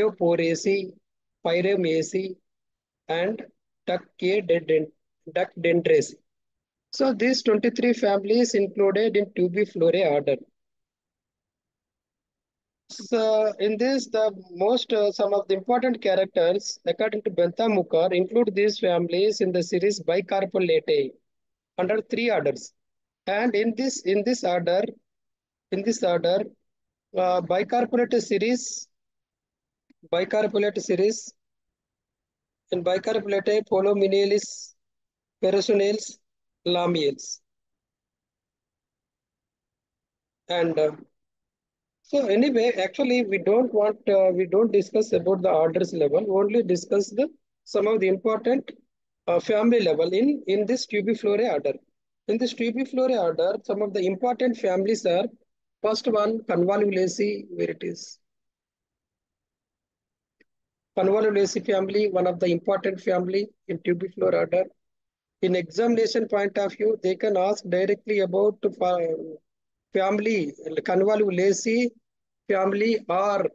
Neoporaceae, Pyramaceae, and Ductdendraceae. So these 23 families included in Tubiflorae order. So in this, the most some of the important characters, according to Benthamukar, include these families in the series Bicarpellatae under three orders. And in this order, bicarpellate series, in Bicarpellatae, Polominealis, Perissonales, Lamiales, and so anyway, actually, we don't discuss about the orders level. Only discuss the some of the important family level in this Tubiflorae order. In this Tubiflorae order, some of the important families are first one Convolvulaceae, where it is Convolvulaceae family, one of the important family in Tubiflorae order. In examination point of view, they can ask directly about family Convolvulaceae family, or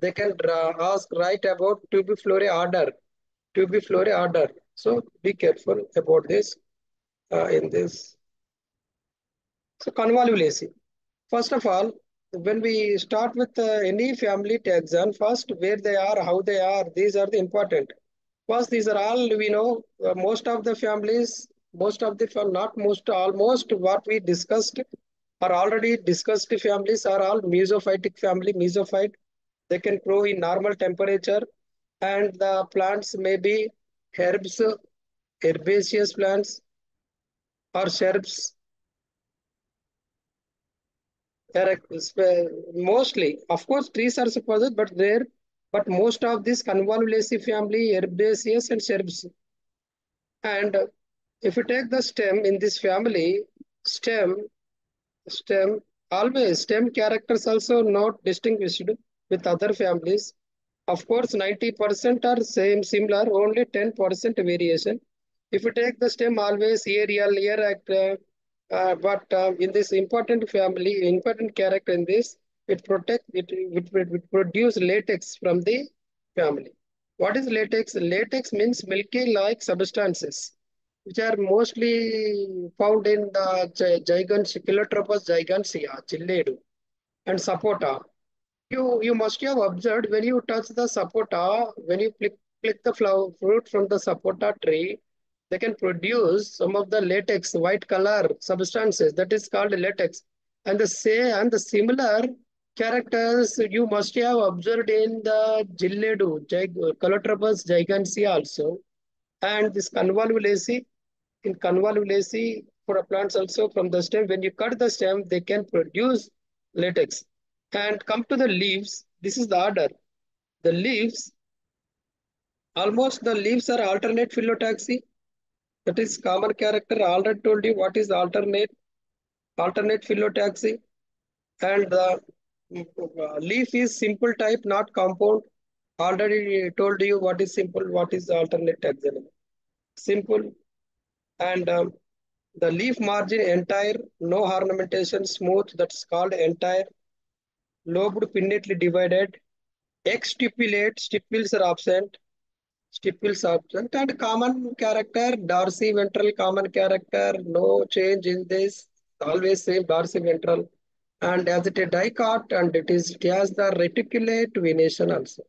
they can ask right about Tubiflorae order. Tubiflorae order. So be careful about this in this. So Convolvulaceae. First of all, when we start with any family taxon, first where they are, how they are, these are the important. First, these are all we know. Most of the families, not most, almost what we discussed are already discussed families are all mesophytic family, mesophyte. They can grow in normal temperature, and the plants may be herbs, herbaceous plants, or shrubs. Mostly, of course, trees are supposed, but there, but most of this Convolvulaceae family, herbaceous and shrubs. And if you take the stem in this family, stem, stem, always stem characters also not distinguished with other families. Of course, 90% are same, similar, only 10% variation. If you take the stem, always aerial, air actor, but in this important family, important character in this, it produce latex from the family. What is latex? Latex means milky-like substances, which are mostly found in the gigant, Chilotropus gigantea, Chilledu, and Sapota. You must have observed when you touch the sapota, when you click the flower fruit from the sapota tree, they can produce some of the latex, white color substances. That is called latex. And the similar characters you must have observed in the Gilledu, Calotropus gigantea also. And this convolvulaceae, in convolvulaceae for plants also from the stem, when you cut the stem, they can produce latex. And come to the leaves, this is the order. The leaves, almost the leaves are alternate phyllotaxy. That is common character. I already told you what is alternate phyllotaxy. And the leaf is simple type, not compound. Already told you what is simple, what is alternate taxonomy. Simple. And the leaf margin entire, no ornamentation, smooth, that's called entire. Lobed, pinnately divided. Exstipulate, stipules are absent. Stipules absent. And common character, dorsiventral common character, no change in this. Always same dorsiventral. And as it a dicot, and it has the reticulate venation also.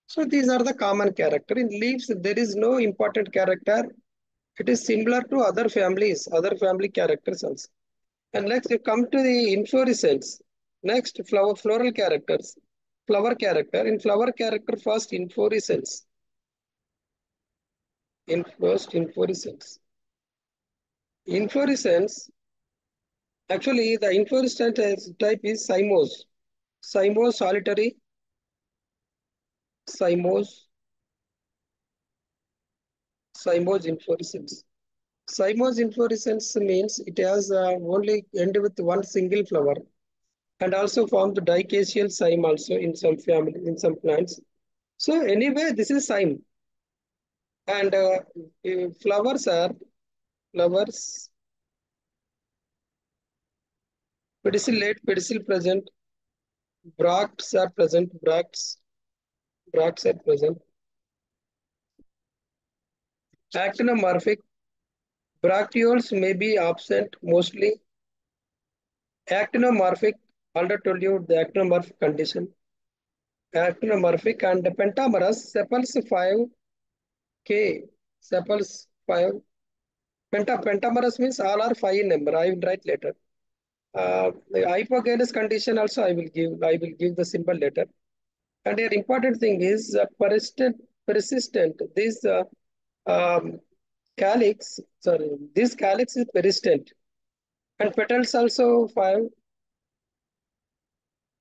So these are the common character. In leaves, there is no important character. It is similar to other families, other family characters also. And next you come to the inflorescence. Next, floral characters. Flower character. In flower character, first inflorescence. Inflorescence. Inflorescence, actually the inflorescence type is cymose. Cymose solitary, cymose, cymose inflorescence. Cymose inflorescence means it has only end with one single flower, and also form the dicaseal cyme also in some family, in some plants. So anyway, this is cyme. And flowers are flowers, pedicellate, pedicel present, bracts are present, bracts, bracts are present. Actinomorphic bracteoles may be absent mostly. Actinomorphic, already told you the actinomorphic condition. Actinomorphic and pentamerous sepals 5K. Sepals 5. Pentamerous means all are 5 in number. I will write later. The hypogeneous condition also I will give the symbol later. And an important thing is persistent. Um, this calyx is persistent. And petals also 5.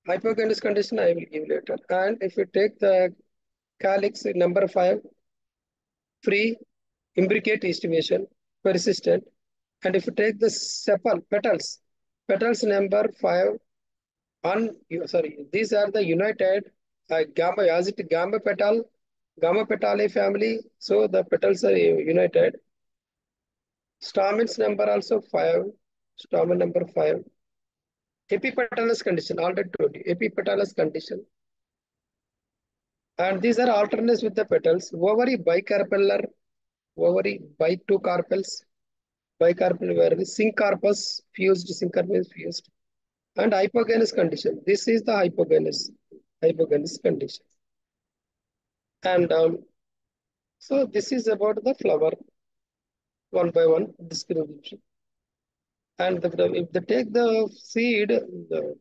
Hypogeneous condition I will give later. And if you take the calyx number 5, free, imbricate distribution, persistent. And if you take the petals number 5, these are the united gamma, as it gamma petale family, so the petals are united. Stamens number also 5, stamen number 5. Epipetalous condition, already told you, epipetalous condition. And these are alternates with the petals. Ovary bicarpellar, ovary by two carpels, bicarpal where the syncarpus fused. And hypogeneous condition. This is the hypogeneous condition. And so this is about the flower, one by one description. And if they take the seed, the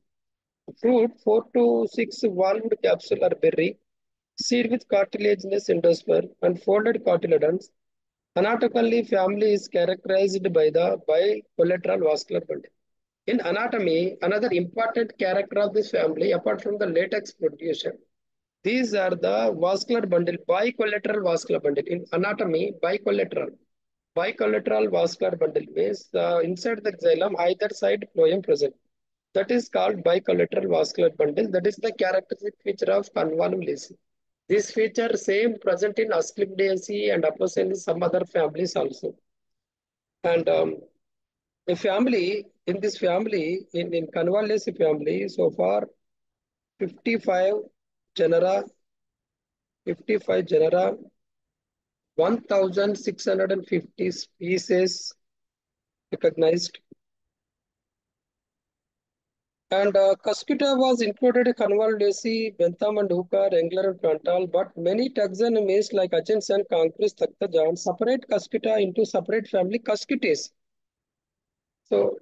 fruit, 4 to 6 valved capsular berry, seed with cartilaginous endosperm and folded cotyledons. Anatomically, family is characterized by the bicollateral vascular bundle. In anatomy, another important character of this family, apart from the latex protrusion, these are the vascular bundle, bicollateral vascular bundle. In anatomy, bicollateral vascular bundle means inside the xylem, either side phloem present. That is called bicollateral vascular bundle. That is the characteristic feature of convolvulus. This feature same present in Asclepiadaceae and Apocynaceae, some other families also. And a family, in this family, in Convolvulaceae family, so far 55 genera, 55 genera, 1,650 species recognized. And Cuscuta was included in Convolvulaceae, Bentham and Hooker, Engler and Plantal, but many taxonomies like Hutchinson, Conquest, Takhtajan separate Cuscuta into separate family Cuscutaceae. So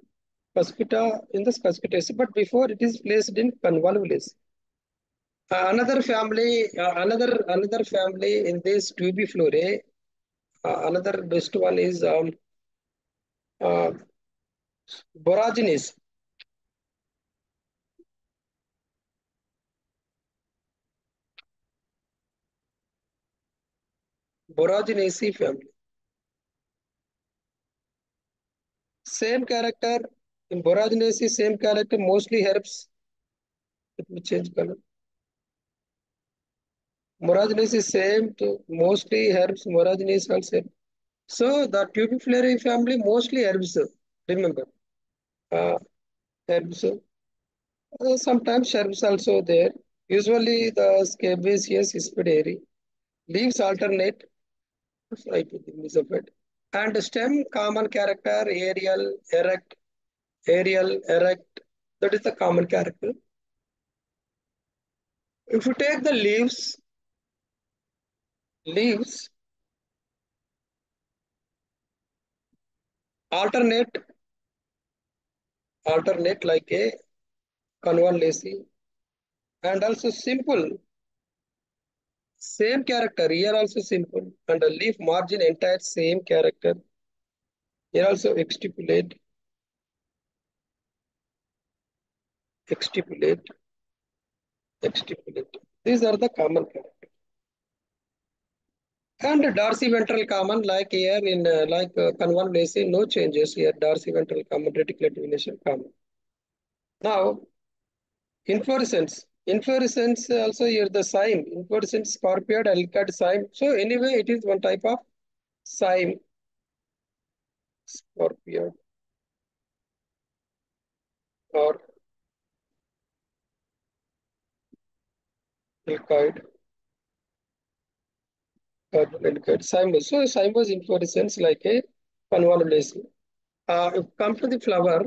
Cuscuta in this Cuscutaceae, but before it is placed in Convolvulaceae. Another family in this Tubiflorae, another best one is uh, Boragines. Boraginaceae family. Same character in Boraginaceae, same character, mostly herbs. Let me change color. Boraginaceae is same to mostly herbs. Boraginaceae also. So the Tubiflorae family mostly herbs. Remember, uh, herbs. Sometimes shrubs also there. Usually the scabious spidery. Leaves alternate. I put the mesophate. And stem common character aerial, erect. That is the common character. If you take the leaves alternate, alternate like a convolvulaceae, and also simple, same character. Here also simple, and the leaf margin entire same character. Here also exstipulate, exstipulate. These are the common characters. And dorsiventral common, like here in convolvulaceae, no changes here. Dorsiventral common, reticular divination common. Now, inflorescence. Inflorescence also here the cyme. Inflorescence scorpioid, alicate cyme. So anyway, it is one type of cyme, scorpioid or helicoid. Good. Cymos. So cymos inflorescence like a convolvulation. If come to the flower,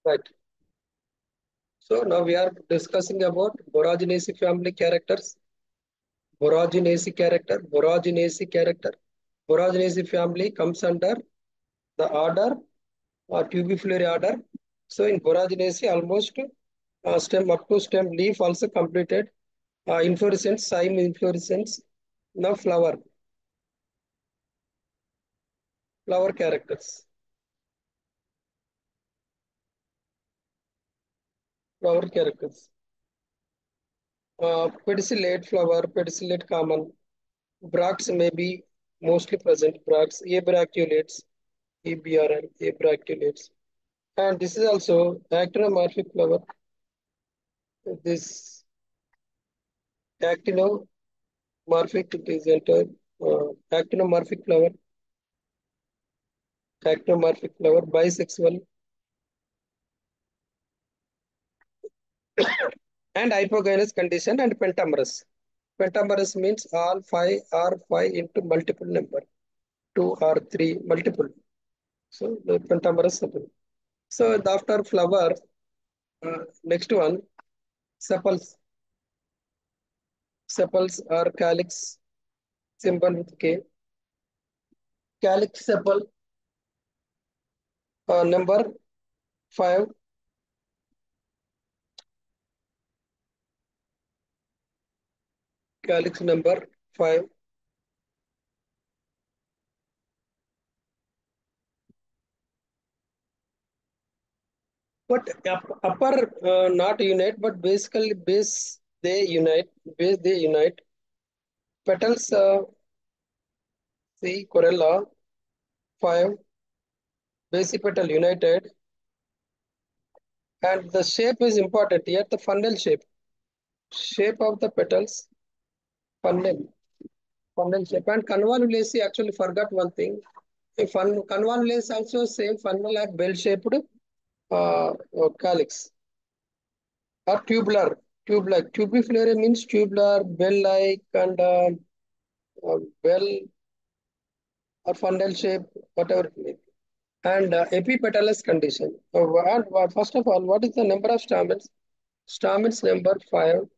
right. So now we are discussing about Boraginaceae family characters. Boraginaceae character, Boraginaceae character. Boraginaceae family comes under the order or tubifilary order. So in Boraginaceae, almost stem up to stem leaf also completed. Inflorescence, cyme inflorescence. Now flower characters, flower characters. Pedicellate flower, pedicellate common. Bracts may be mostly present. Bracts, abraculates, EBRL, abraculates. And this is also actinomorphic flower. This actinomorphic, it is entered, actinomorphic flower, bisexual, and hypogynous condition and pentamerous. Pentamerous means all five are five into multiple number, two or three multiple. So the pentamerous. So after flower, next one, sepals. Sepals are calyx, symbol with K. Calyx sepal, number five. Calyx number five. But upper not unite, but basically base they unite. Base they unite. Petals, see corolla five. Basipetal united, and the shape is important here. The funnel shape of the petals, funnel, funnel shape, and convolvulaceae. Actually, forgot one thing. If convolvulaceae also same funnel or bell shaped calyx or tubular. Tubular. Tubifilary means tubular, bell-like, and bell or funnel shape, whatever it may be. And epipetalous condition. First of all, what is the number of stamens? Stamens number five.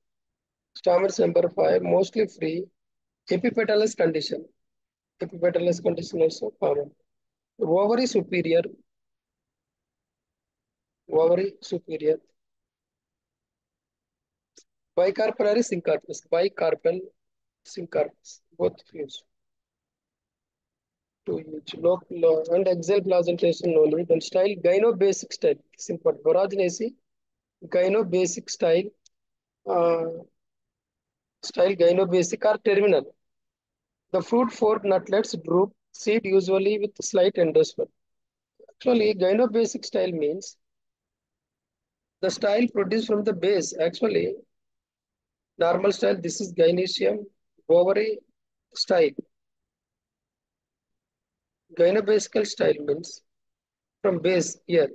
Stamens number five, mostly free. Epipetalous condition. Epipetalous condition also common. Ovary superior. Ovary superior. Bicarpellary syncarpus. Bicarpal syncarpus. Both fused. To each local and axial presentation only. Then style gynobasic style. Simple. Boraginaceae. Gynobasic style gynobasic or terminal. The fruit four nutlets droop, seed usually with slight endosperm. Actually, gynobasic style means the style produced from the base. Actually, normal style, this is gynoecium, ovary style. Gynobasical style means from base here.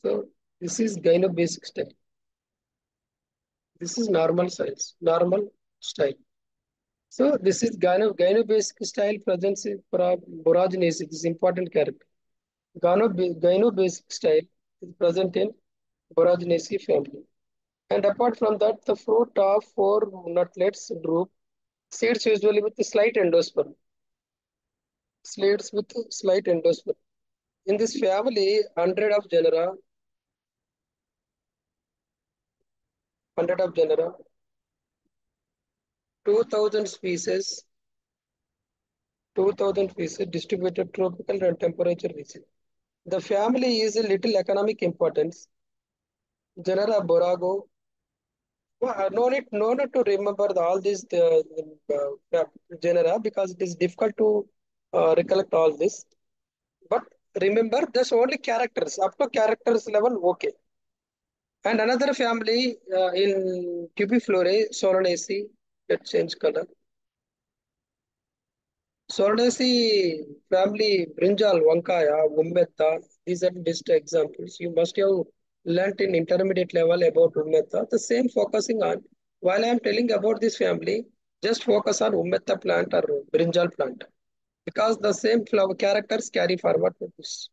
So this is gynobasic style. This is normal size, normal style. So this is gynobasic style presence in boraginaceae. This is important character. Gynobasic style is present in Boraginaceae family. And apart from that, the fruit of four nutlets droop. Seeds usually with slight endosperm. Seeds with slight endosperm. In this family, 2,000 species, 2,000 species distributed tropical and temperature region. The family is a little economic importance. Genera Borago. No need to remember all these genera because it is difficult to recollect all this. But remember, there's only characters. Up to characters level, okay. And another family in Tubiflorae, Solanaceae. Let's change color. Solanaceae family, brinjal, wankaya, ummetta. These are just examples. You must have learnt in intermediate level about ummetta. The same focusing on. While I am telling about this family, just focus on ummetta plant or brinjal plant because the same flower characters carry forward to this.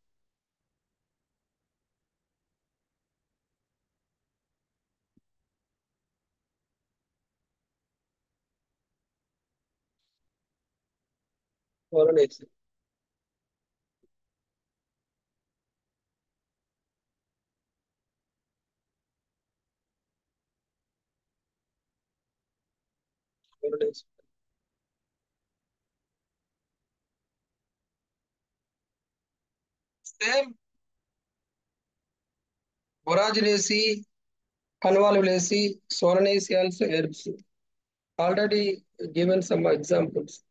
Solanaceae. Solanaceae. Same Boraginaceae, Convolvulaceae, Solanaceae also herbs. Already given some examples.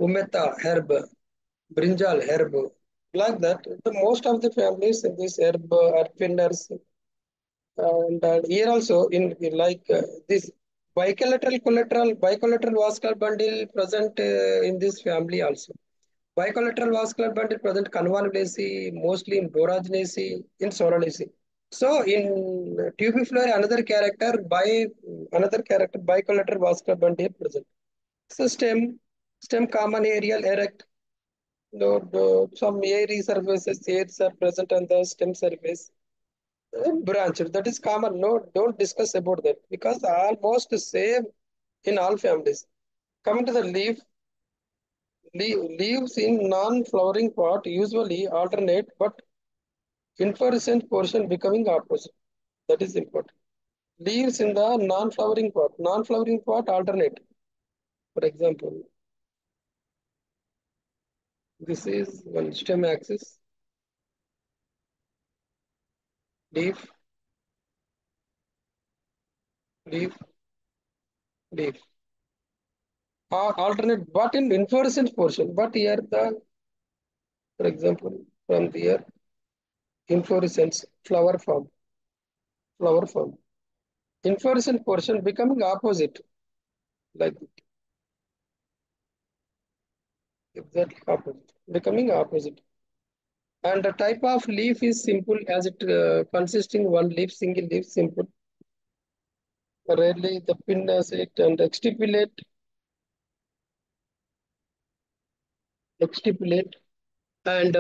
Umetta herb, brinjal herb. Like that, the most of the families in this herb are pinners. And here also in like this bicollateral vascular bundle present in this family also. Bicollateral vascular bundle present convolvulaceae, mostly in boraginaceae, in solanaceae. So in tubiflora, another character bicollateral vascular bundle present. So stem common aerial erect. Some airy surfaces, hairs are present on the stem surface. Branch, that is common. No, don't discuss about that because almost the same in all families. Coming to the leaves in non-flowering part usually alternate, but inflorescent portion becoming opposite. That is important. Leaves in the non-flowering part alternate. For example, this is one stem axis, leaf, leaf, leaf. Alternate, but in inflorescence portion. But here the, for example, from here inflorescence, flower form. Inflorescence portion becoming opposite, like exactly opposite, becoming opposite. And the type of leaf is simple as it consisting one leaf, single leaf, simple. Rarely the pinnacate and exstipulate, and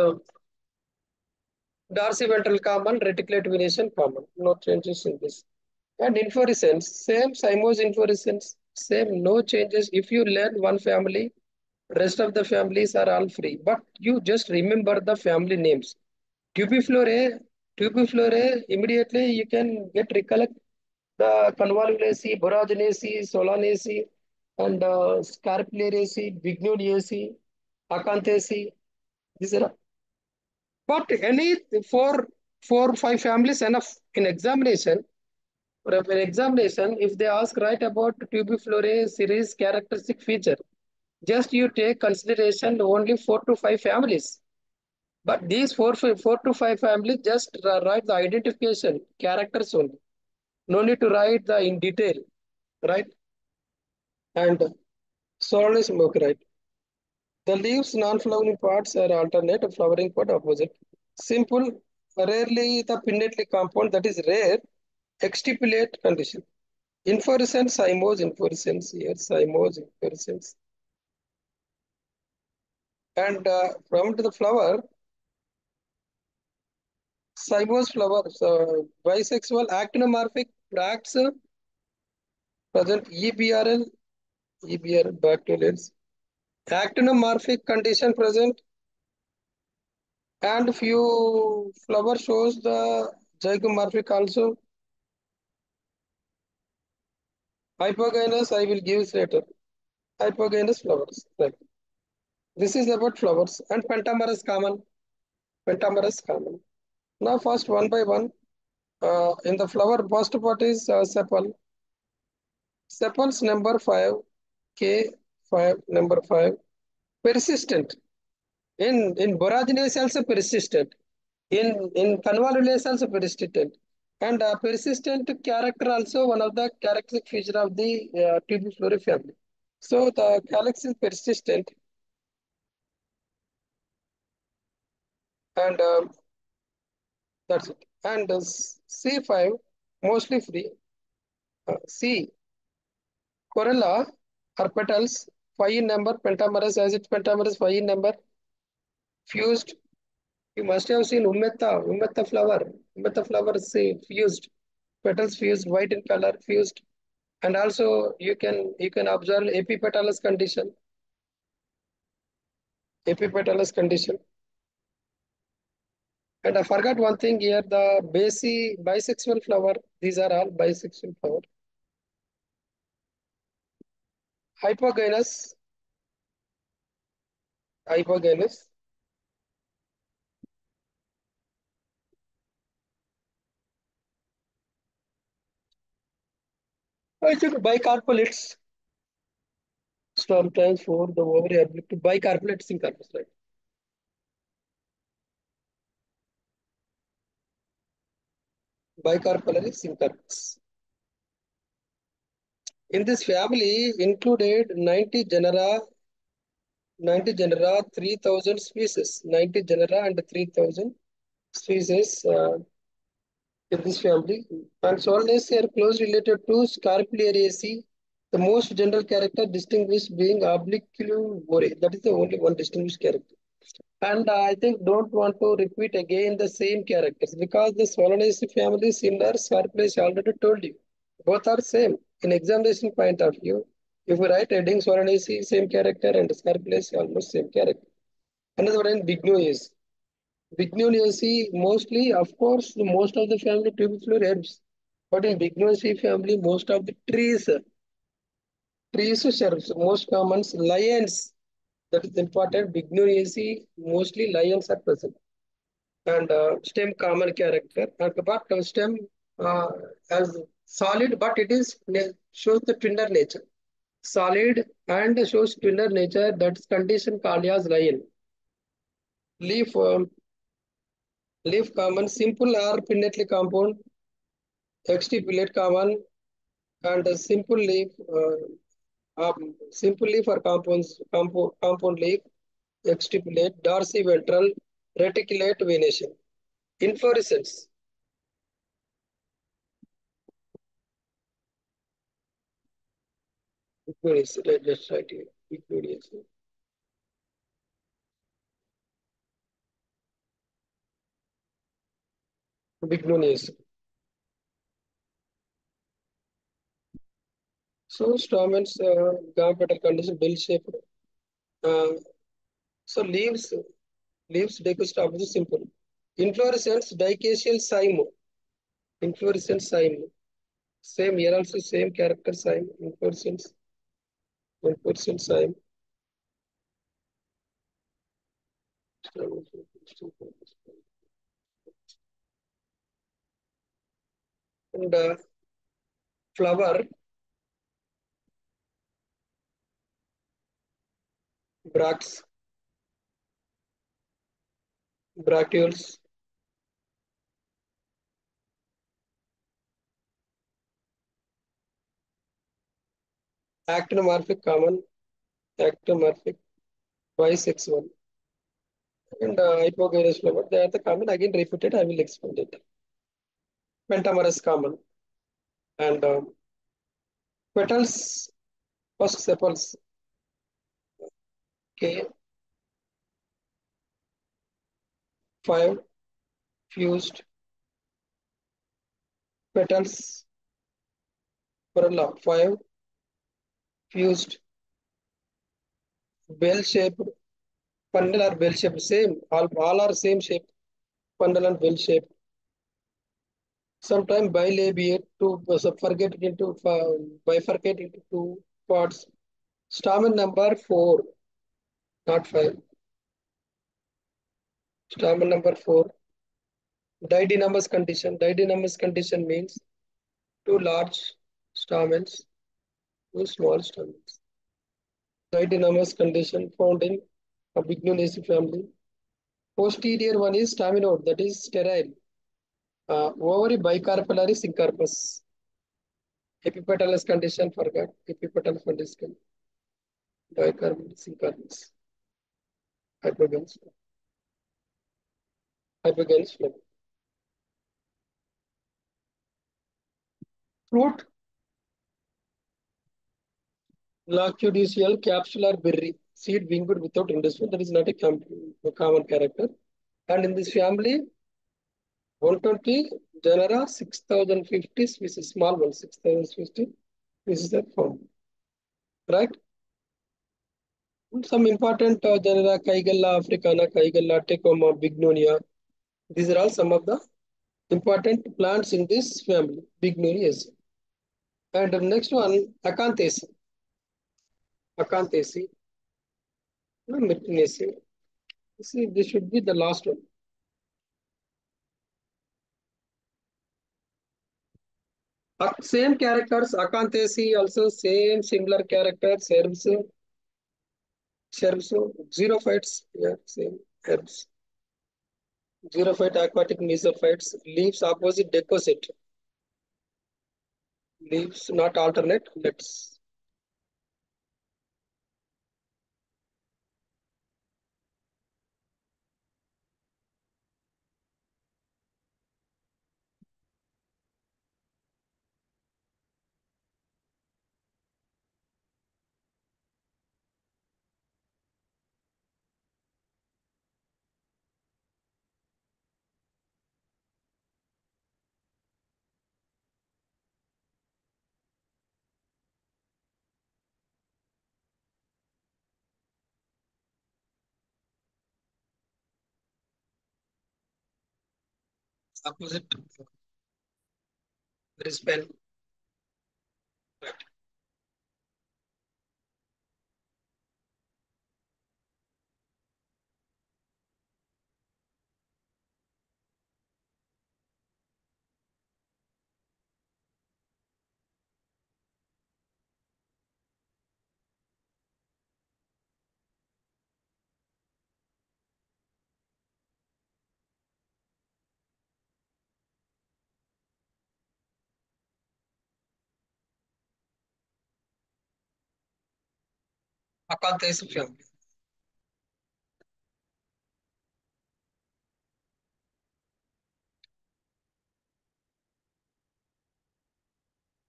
dorsiventral common, reticulate venation common. No changes in this. And inflorescence, same cymose inflorescence, same, no changes. If you learn one family, rest of the families are all free. But you just remember the family names. Tubiflorae, tubiflorae, immediately you can get recollect the convolvulaceae, boraginaceae, solanaceae, and scarpulariaceae, bignoniaceae, acanthaceae. These are, but any four, 5 families enough in examination. For an examination, if they ask write about tubiflorae series characteristic feature, just you take consideration only 4 to 5 families. But these 4 to 5 families just write the identification characters only. No need to write the in detail, right? And solid smoke, right? The leaves non-flowering parts are alternate, flowering part opposite. Simple, rarely the pinnately compound that is rare, exstipulate condition. Inflorescence, cymose, inflorescence here, cymose, inflorescence. And from to the flower, cymose flowers, bisexual actinomorphic bracts present EBRL bacterials. Actinomorphic condition present and few flower shows the zygomorphic also. Hypogynous I will give later. Hypogynous flowers. Right. This is about flowers and pentamerous common. Pentamerous common. Now first one by one. In the flower, first part is sepal. Sepals number 5, K5 number 5, persistent. In Boragines also persistent. In Convolvulus also persistent. And persistent character also one of the characteristic feature of the tubiflory family. So the calyx is persistent and that's it. And C5 mostly free. C corolla or petals 5 in number, pentamerous as its pentamerous 5 in number, fused. You must have seen Ummetta flower. Ummetta flower is fused, petals fused, white in color, fused. And also you can observe epipetalous condition. And I forgot one thing here, the bisexual flower. These are all bisexual flower. Hypogynous, hypogynous. I think bicarpolates. Sometimes for the ovary ability bicarpolates in corpus, right? Bicarpolaris in corpus. In this family included 90 genera, 3000 species, 90 genera and 3000 species in this family. And Solanaceae are closely related to Scarpulariaceae. The most general character distinguished being obliquivore. That is the only one distinguished character. And I think don't want to repeat again the same characters because the Solanaceae family is similar. Scarpulaceae already told you. Both are same. In examination point of view, if we write heading Solanaceae, same character and Scarpulaceae almost same character. Another one, Bignoiaceae. Bignonaceae mostly, of course, most of the family tubercular herbs. But in Bignonaceae family, most of the trees shrubs, most common lions. That is important. Bignonaceae mostly lions are present. And stem common character. And but stem uh, as solid, but it is shows the twinder nature. Solid and shows twinder nature. That's condition called as lion. Leaf leaf common, simple or pinnately compound, exstipulate common, and a simple leaf or compound leaf, exstipulate, dorsiventral, reticulate venation. Inflorescence, let's write here, inflorescence, bignonias. So stamens, gum petal condition, bell shaped. Uh, so leaves decused simple. Inflorescence, dicacial cyme, inflorescence cyme. Same here also same character cyme, inflorescence cyme. And flower, bracts, bracteoles, actinomorphic common, actinomorphic, bisexual, and hypogynous flower. They are the common. Again repeated. I will explain it. Pentamerous common and petals, first sepals. K five fused petals. Corolla five fused bell shaped. Funnel or bell shaped. Same. All are same shape. Funnel and bell shaped. Sometimes bilabiate to forget it into bifurcate into two parts. Stamen number 4, not 5. Stamen number 4. Didynamous condition. Didynamous condition means two large stamens, two small stamens. Didynamous condition found in a Bignoniaceae family. Posterior one is staminode, that is sterile. Ovary bicarpellary syncarpus. Epipetalous condition, forgot. Epipetal condition, bicarpellary syncarpus. Hypogens. Hypogens phlegm. Fruit, Lacudicial, capsular berry. Seed winged without induction. That is not a common character. And in this family, 120 genera, 6050 species, small ones, 6050 species are found. Right? Some important genera, Kaigella africana, Kaigella tecoma, Bignonia. These are all some of the important plants in this family, Bignoniaceae. And the next one, Acanthaceae. Acanthaceae, no, Myrtinaceae. See, this should be the last one. Same characters, Acanthaceae also same similar characters, herbs, xerophytes, yeah, same herbs. Xerophyte, aquatic mesophytes, leaves opposite decoset, leaves not alternate, let's. Opposite, there is pen. Right. Acanthaceae family.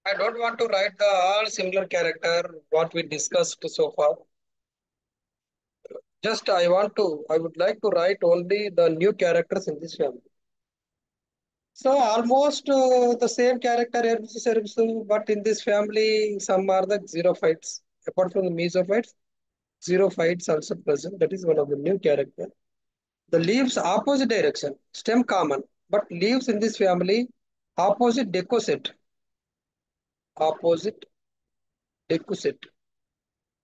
I don't want to write the all similar character what we discussed so far. Just I would like to write only the new characters in this family. So almost the same character herbs, but in this family some are the xerophytes. Apart from the mesophytes, xerophytes also present. That is one of the new character. The leaves opposite direction, stem common, but leaves in this family opposite decoset, opposite decoset,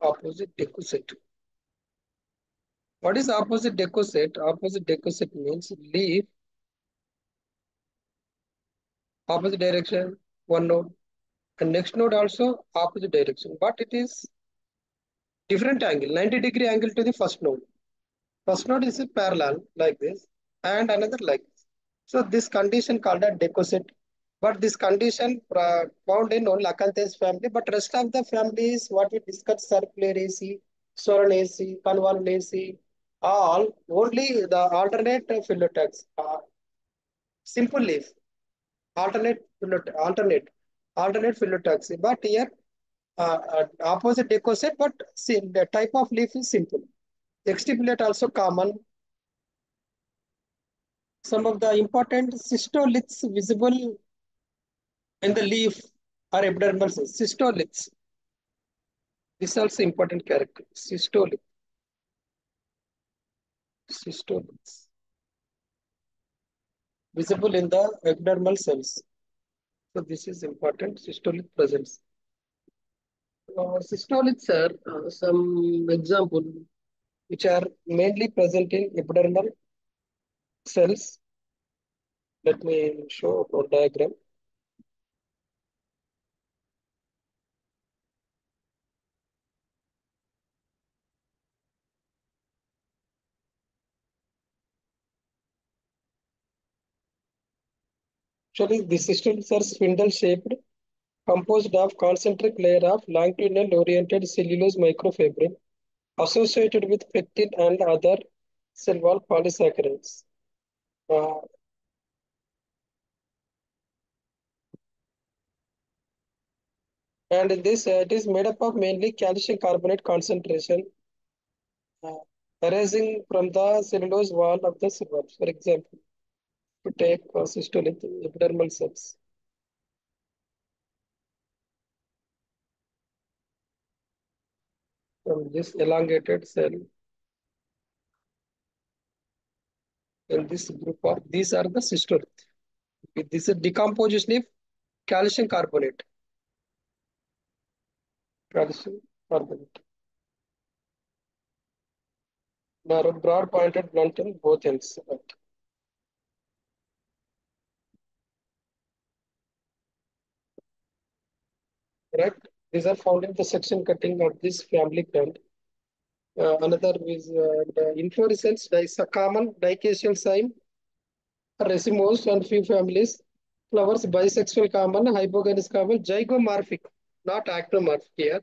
opposite decoset. What is opposite decoset? Opposite decoset means leaf opposite direction, one node, and next node also opposite direction, but it is different angle, 90-degree angle to the first node. First node is parallel like this, and another like this. So this condition called a decoset, but this condition found in only Acanthaceae family, but rest of the families what we discussed, Serpularaceae, Solanaceae, Convolvulaceae, all only the alternate phyllotax, simple leaf, alternate, alternate phyllotaxy. But here opposite decoset, but see, the type of leaf is simple. Extipulate also common. Some of the important cystoliths visible in the leaf are epidermal cells. Cystoliths. This is also important character. Cystolith. Cystoliths. Visible in the epidermal cells. So this is important. Cystolith presence. Cystoliths are some example which are mainly present in epidermal cells. Let me show a diagram. Actually, the systems are spindle shaped, composed of concentric layer of longitudinal oriented cellulose microfibril associated with pectin and other cell wall polysaccharides. Uh, and in this, it is made up of mainly calcium carbonate concentration uh, arising from the cellulose wall of the cell wall. For example, to take cystolith epidermal cells from this elongated cell in this group of these are the cystolith. This is decomposition of calcium carbonate. Calcium carbonate. Narrow, broad pointed blunt in both ends. Right? These are found in the section cutting of this family plant. Another is the inflorescence is a common dicacial sign, racemose and few families. Flowers bisexual common, hypogynous common, zygomorphic, not actomorphic here.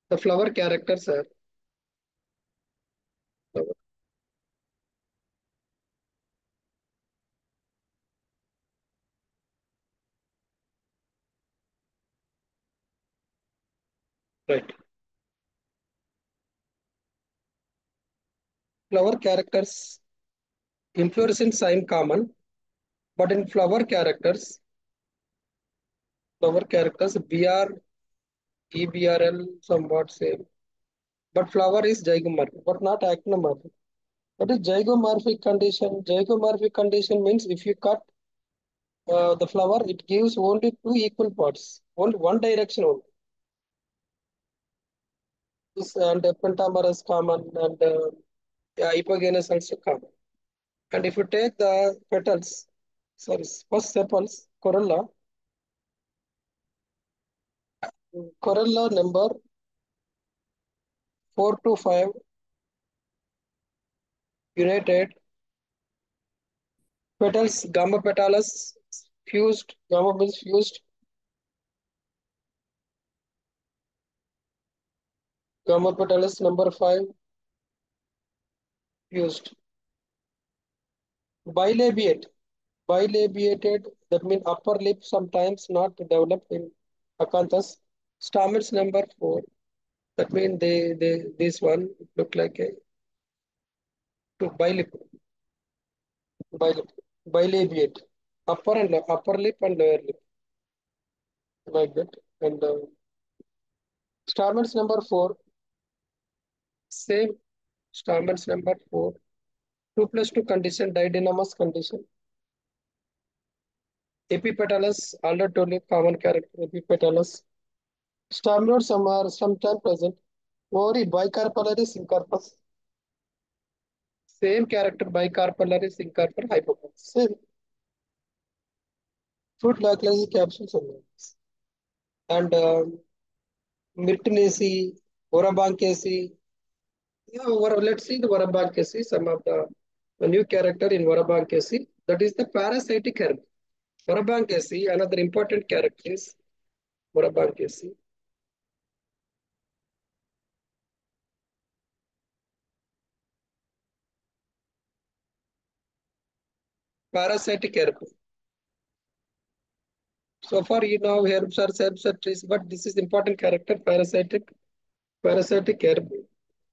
The flower characters are right. Flower characters, inflorescence sign common, but in flower characters BR, EBRL somewhat same. But flower is zygomorphic, but not actinomorphic. What is zygomorphic condition? Zygomorphic condition means if you cut the flower, it gives only two equal parts, only one direction only. This and pentamerous common and yeah, hypogynous also common. And if you take the petals, sorry, first sepals, corolla number 4 to 5 united, petals gamma petalus fused, gamma means fused, gamma petalus number 5 fused. Bilabiate, bilabiated, that means upper lip sometimes not developed in acanthus. Stamens number 4, that means they this one look like a to bilip, bilip, bilabiate, upper lip and lower lip like that. And stamens number 4, same stamens number 4, 2 plus 2 condition, didynamous condition. Epipetalus, already told you common character, epipetalus. Staminodes some are sometimes present. Ovary bicarpellary syncarpus. Same character bicarpellary syncarpal hypocarpus. Same. Fruit lactase capsules only. And Myrtinaceae, Vorabancaceae. Yeah, let's see the Vorabancaceae, some of the new character in Vorabancaceae. That is the parasitic herb. Vorabancaceae, another important character is Vorabancaceae. Parasitic herb. So far, you know herbs are trees, but this is important character, parasitic herb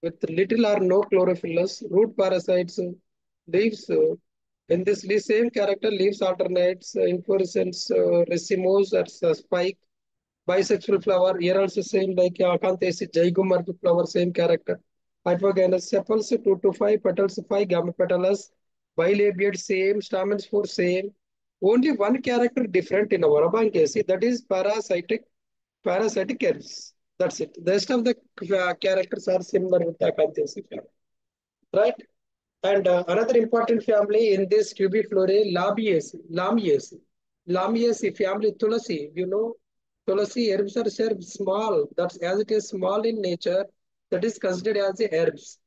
with little or no chlorophyllus, root parasites, leaves. In this same character, leaves alternates, inflorescence, racemose, spike, bisexual flower. Here also same like acanthaceae, zygomorphic flower, same character. Hypogynous sepals 2 to 5, petals 5, gamma petalus, bilabiate same, stamens 4 same. Only one character different in our Abancaceae, that is parasitic herbs. That's it. The rest of the characters are similar with acanthaceae flower. Right? And another important family in this Tubiflorae, Lamiaceae. Lamiaceae family Tulasi. Tulasi herbs are small. That's as it is small in nature. That is considered as the herbs.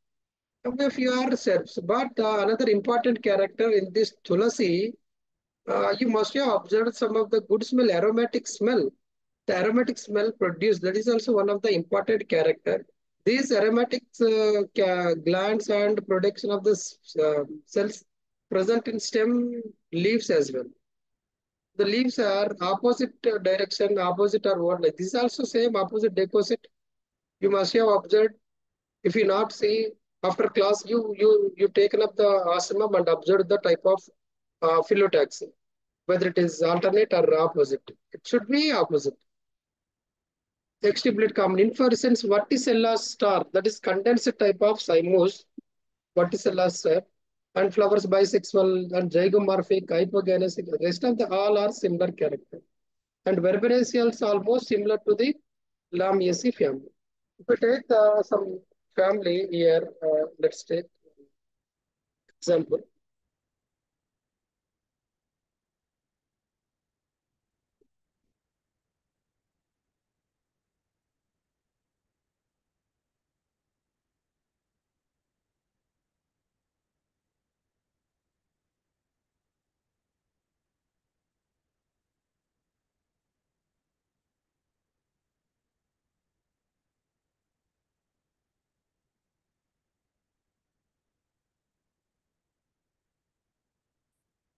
A few are herbs. But another important character in this Tulasi, you must have observed some of the good smell, aromatic smell. The aromatic smell produced, that is also one of the important character. These aromatic glands and production of the cells present in stem leaves as well. The leaves are opposite direction, opposite or what like this is also same opposite deposit. You must have observed. If you not see after class, you taken up the asimum and observed the type of phyllotaxy, whether it is alternate or opposite. It should be opposite. Extremely common. Inflorescence verticella star, that is condensed type of cymose, verticella star, and flowers bisexual and zygomorphic, hypogynous. Rest of the all are similar character. And verberaceals almost similar to the Lamiaceae family. If we take some family here, let's take example.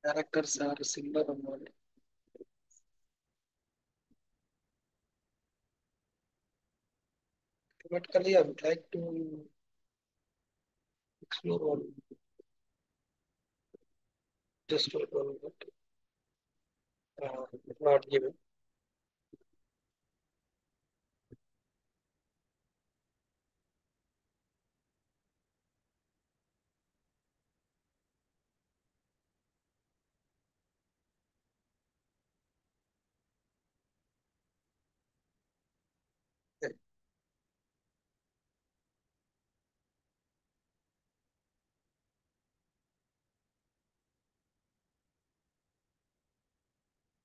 Characters are similar or not. Automatically, I would like to explore one. Just one minute. Not given.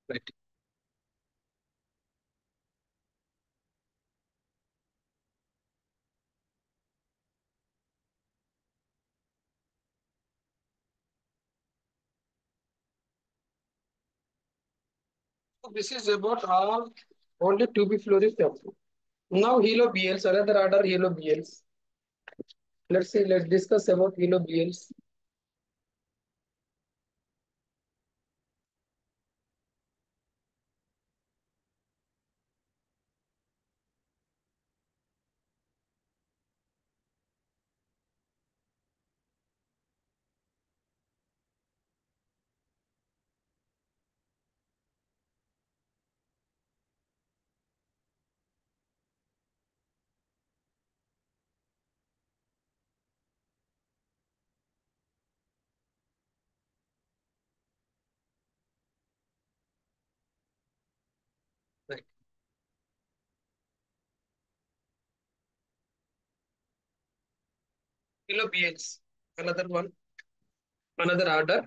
Right. So this is about all only to be fluorescent. Now helobials, another order helobials. Let's see, let's discuss about helobials. Right. Helobials, another one, another order.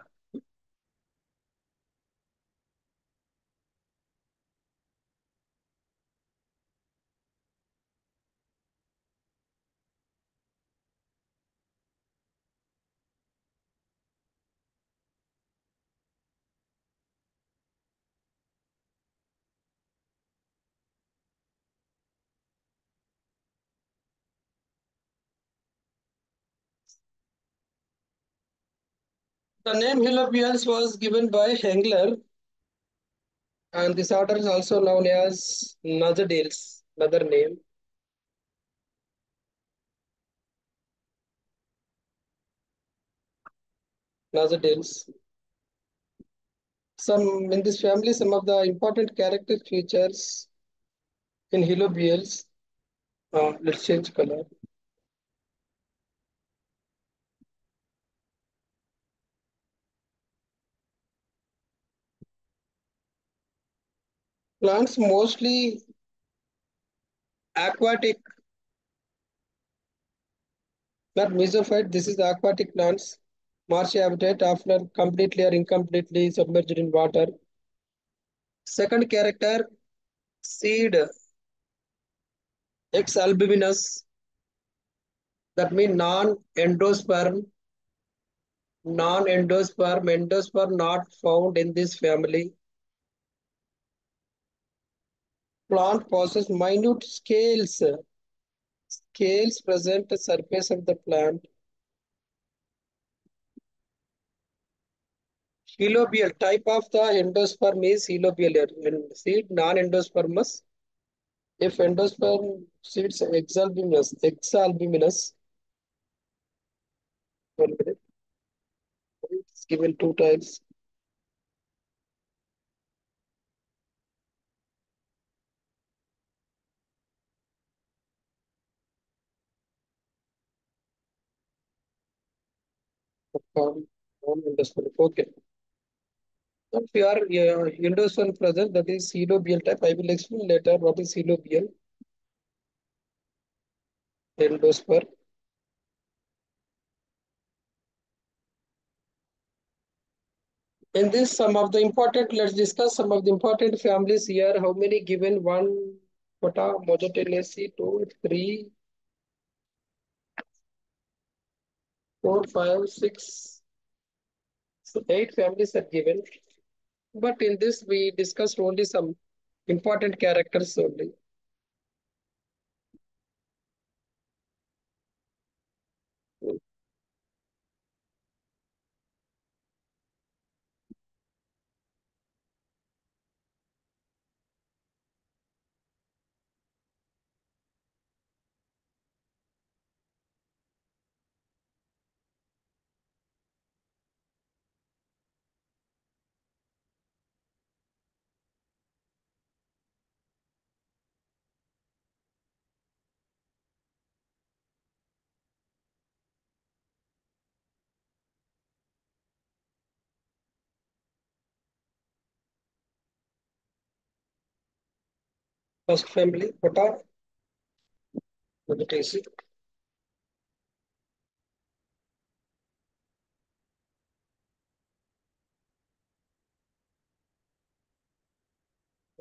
The name helobials was given by Hengler, and this order is also known as Nazadales, another name, Nazadales. Some in this family, some of the important character features in helobials. Let's change color. Plants mostly aquatic, not mesophyte. This is the aquatic plants. Marshy habitat after completely or incompletely submerged in water. Second character, seed X albuminous, that means non-endosperm, endosperm not found in this family. Plant possesses minute scales present the surface of the plant. Helobial type of the endosperm is helobial and seed non-endospermous. If endosperm seeds exalbuminous, it's given two types. Non-endosperm. Okay. If you are endosperm present, that is helobial type. I will explain later what is helobial endosperm. In this, let's discuss some of the important families here. How many given? One, Pota, Mojotenaceae, two, three, four, five, six, so eight families are given. But in this, we discussed only some important characters only. First family, Pota, Mojotaceae,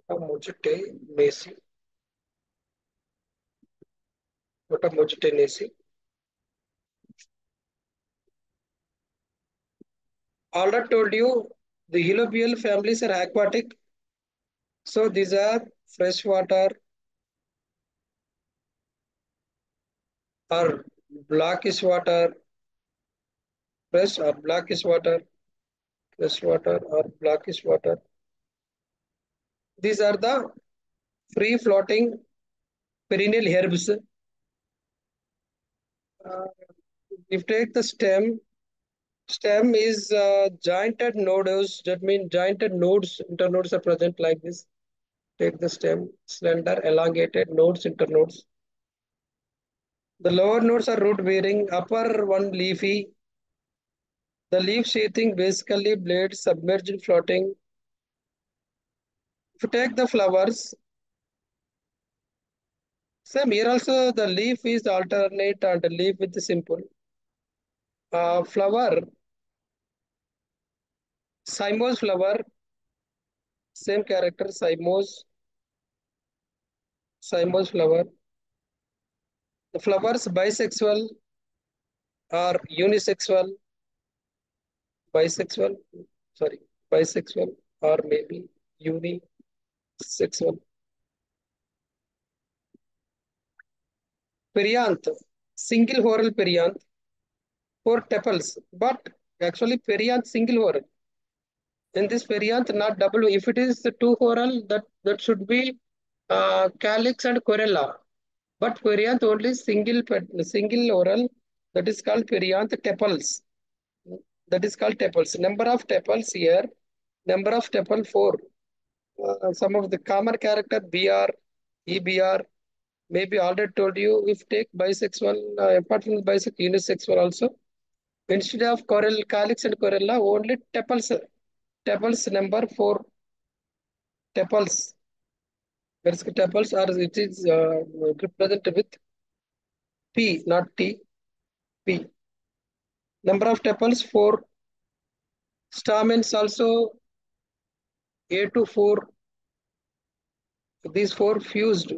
Pota, Mojotenaceae, Pota, Mojotenaceae. All I told you, the helobial families are aquatic. So these are freshwater or blackish water, fresh or blackish water, freshwater or blackish water. These are the free floating perennial herbs. If take the stem is jointed nodes. That means jointed nodes, internodes are present like this. Take the stem, slender, elongated nodes, internodes. The lower nodes are root bearing, upper one leafy. The leaf sheathing basically blades submerged floating. If you take the flowers, same here also the leaf is alternate and the leaf with the simple. Flower, cymose flower, same character, cymose flower. The flowers bisexual or unisexual, bisexual, sorry, bisexual or maybe unisexual. Perianth, single whorl perianth, four tepals, but actually perianth single whorl. In this perianth, not double. If it is the two whorl, that should be calyx and corolla. But perianth only single oral, that is called perianth tepals. That is called tepals. Number of tepals here, number of tepal four. Some of the common character BR, EBR, maybe already told you. If take bisexual, apart from bisexual, unisexual also. Instead of calyx and corolla, only tepals. Tepals number four. Tepals. Whereas tepals are it is represented with P, not T. P. Number of tepals 4. Stamens also A to 4. These 4 fused.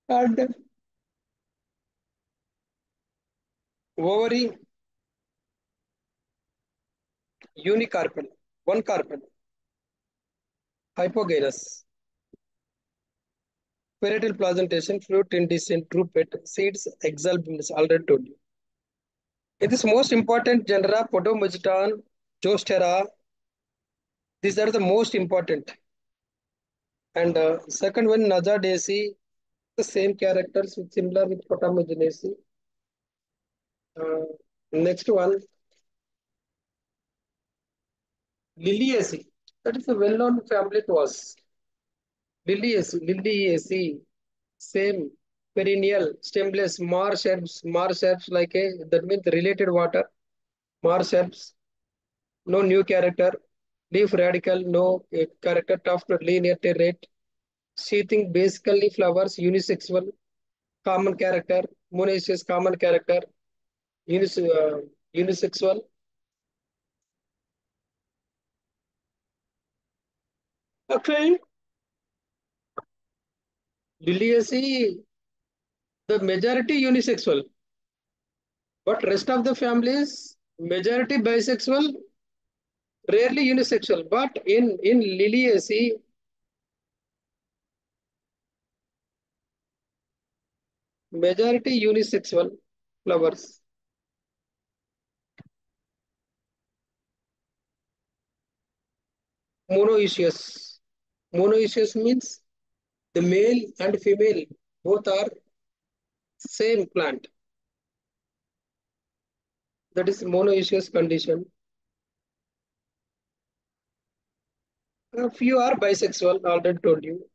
And ovary unicarpal, one carpel, hypogynous. Parietal placentation, fruit indecent, drupet, seeds, exalbums, already told you. It is most important genera, Podomogeton, Joostera. These are the most important. And second one, Nazadaceae, the same characters with similar with Potamogenaceae. Uh, Next one, Liliaceae. That is a well-known family to us. Liliaceae, same perennial, stemless, marsh herbs like a that means related water, marsh herbs. No new character. Leaf radical, no character, tuft, linear, terate. Sheathing basically flowers, unisexual, common character, monoecious, common character, unis, uh, unisexual. Okay. Liliaceae, the majority unisexual, but rest of the families, majority bisexual, rarely unisexual. But in Liliaceae, majority unisexual flowers. Monoecious. Monoecious means the male and female both are same plant. That is monoecious condition. A few are bisexual, already told you.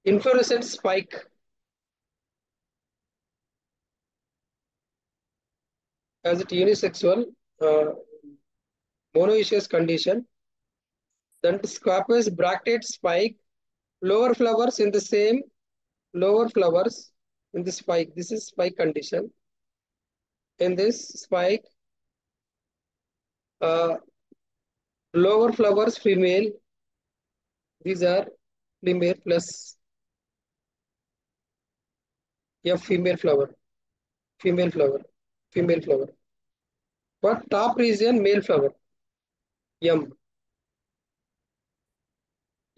Inflorescence spike as it unisexual, uh, monoecious condition. Then squamous bracted spike, lower flowers in the same, lower flowers in the spike. This is spike condition. In this spike, uh, lower flowers female. These are female plus female flower, female flower, female flower. But top region male flower. M,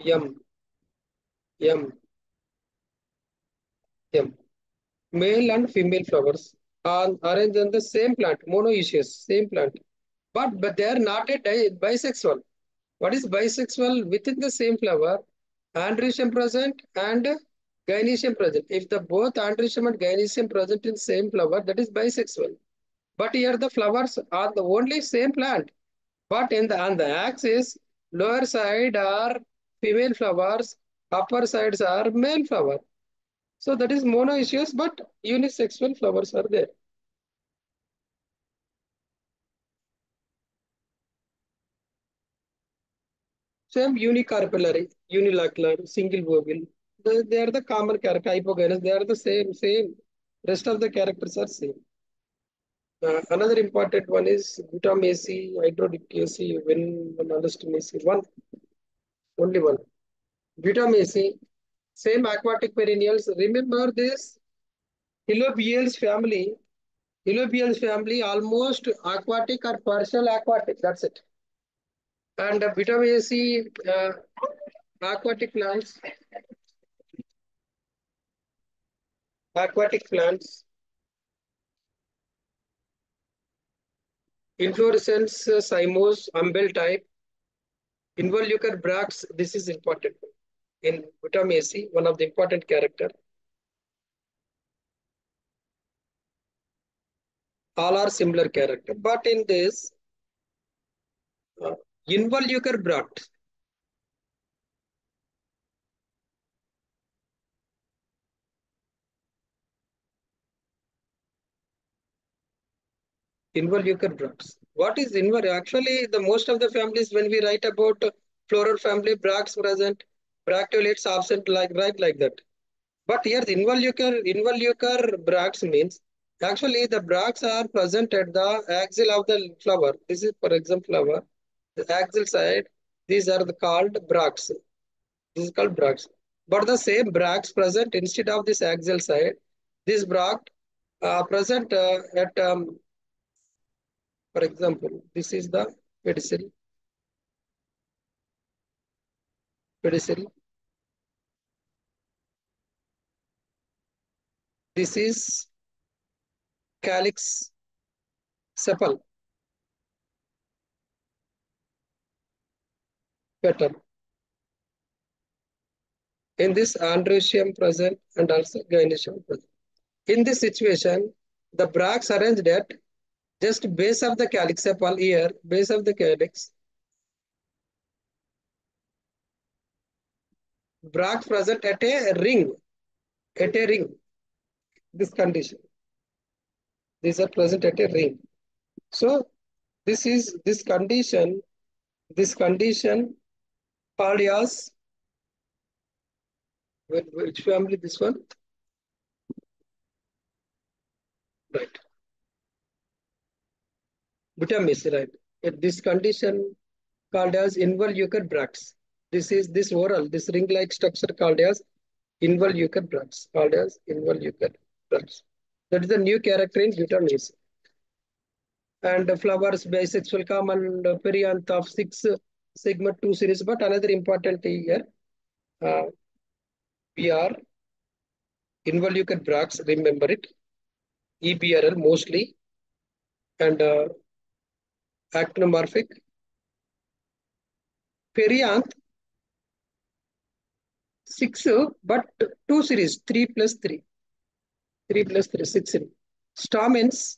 M, M, M. Male and female flowers are arranged on the same plant, monoecious, same plant. But they are not a bisexual. What is bisexual? Within the same flower, androecium present and gynoecium present. If the both androecium and gynoecium present in same flower, that is bisexual. But here the flowers are the only same plant. But in the on the axis, lower side are female flowers, upper sides are male flower. So that is monoecious, but unisexual flowers are there. Same unicarpellary, unilacular, single ovule. They are the common character, hypogynous. They are the same. Rest of the characters are same. Another important one is Butamaceae, Hydrodicaceae, when Anastomaceae. Only one. Butamaceae, same aquatic perennials. Remember this Hylobiales family. Hylobiales family almost aquatic or partial aquatic. That's it. And Butamaceae, aquatic plants. Aquatic plants. Inflorescence, cymose, umbel type. Involucre bracts. This is important. In Butamaceae, one of the important character. All are similar character. But in this, uh, involucre bract. Involucre bracts. What is involucre? Actually, the most of the families, when we write about Floral family, bracts present, bracteoles absent, like that. But here the involucre bracts means actually the bracts are present at the axil of the flower. This is for example flower. The axil side, these are called bracts. This is called bracts. But the same bracts present instead of this axial side, this bract present at, for example, this is the pedicel, pedicel. This is calyx sepal pattern. In this androecium present and also gynoecium present. In this situation, the bracts arranged at just base of the calyx sepal here, base of the calyx, bracts present at a ring, this condition. These are present at a ring. So this condition called as which family? This one, right? Butamice, right? This condition called as involucre bracts. This oral, this ring-like structure called as involucre bracts. Called as involucre bracts. That is the new character in Butamice. And flowers bisexual come and perianth of 6 segment 2 series. But another important thing here, uh, we are involucre bracts. Remember it. EBRL mostly and actinomorphic. Perianth 6, but 2 series 3 plus 3, 3 plus 3, 6 series. Stamens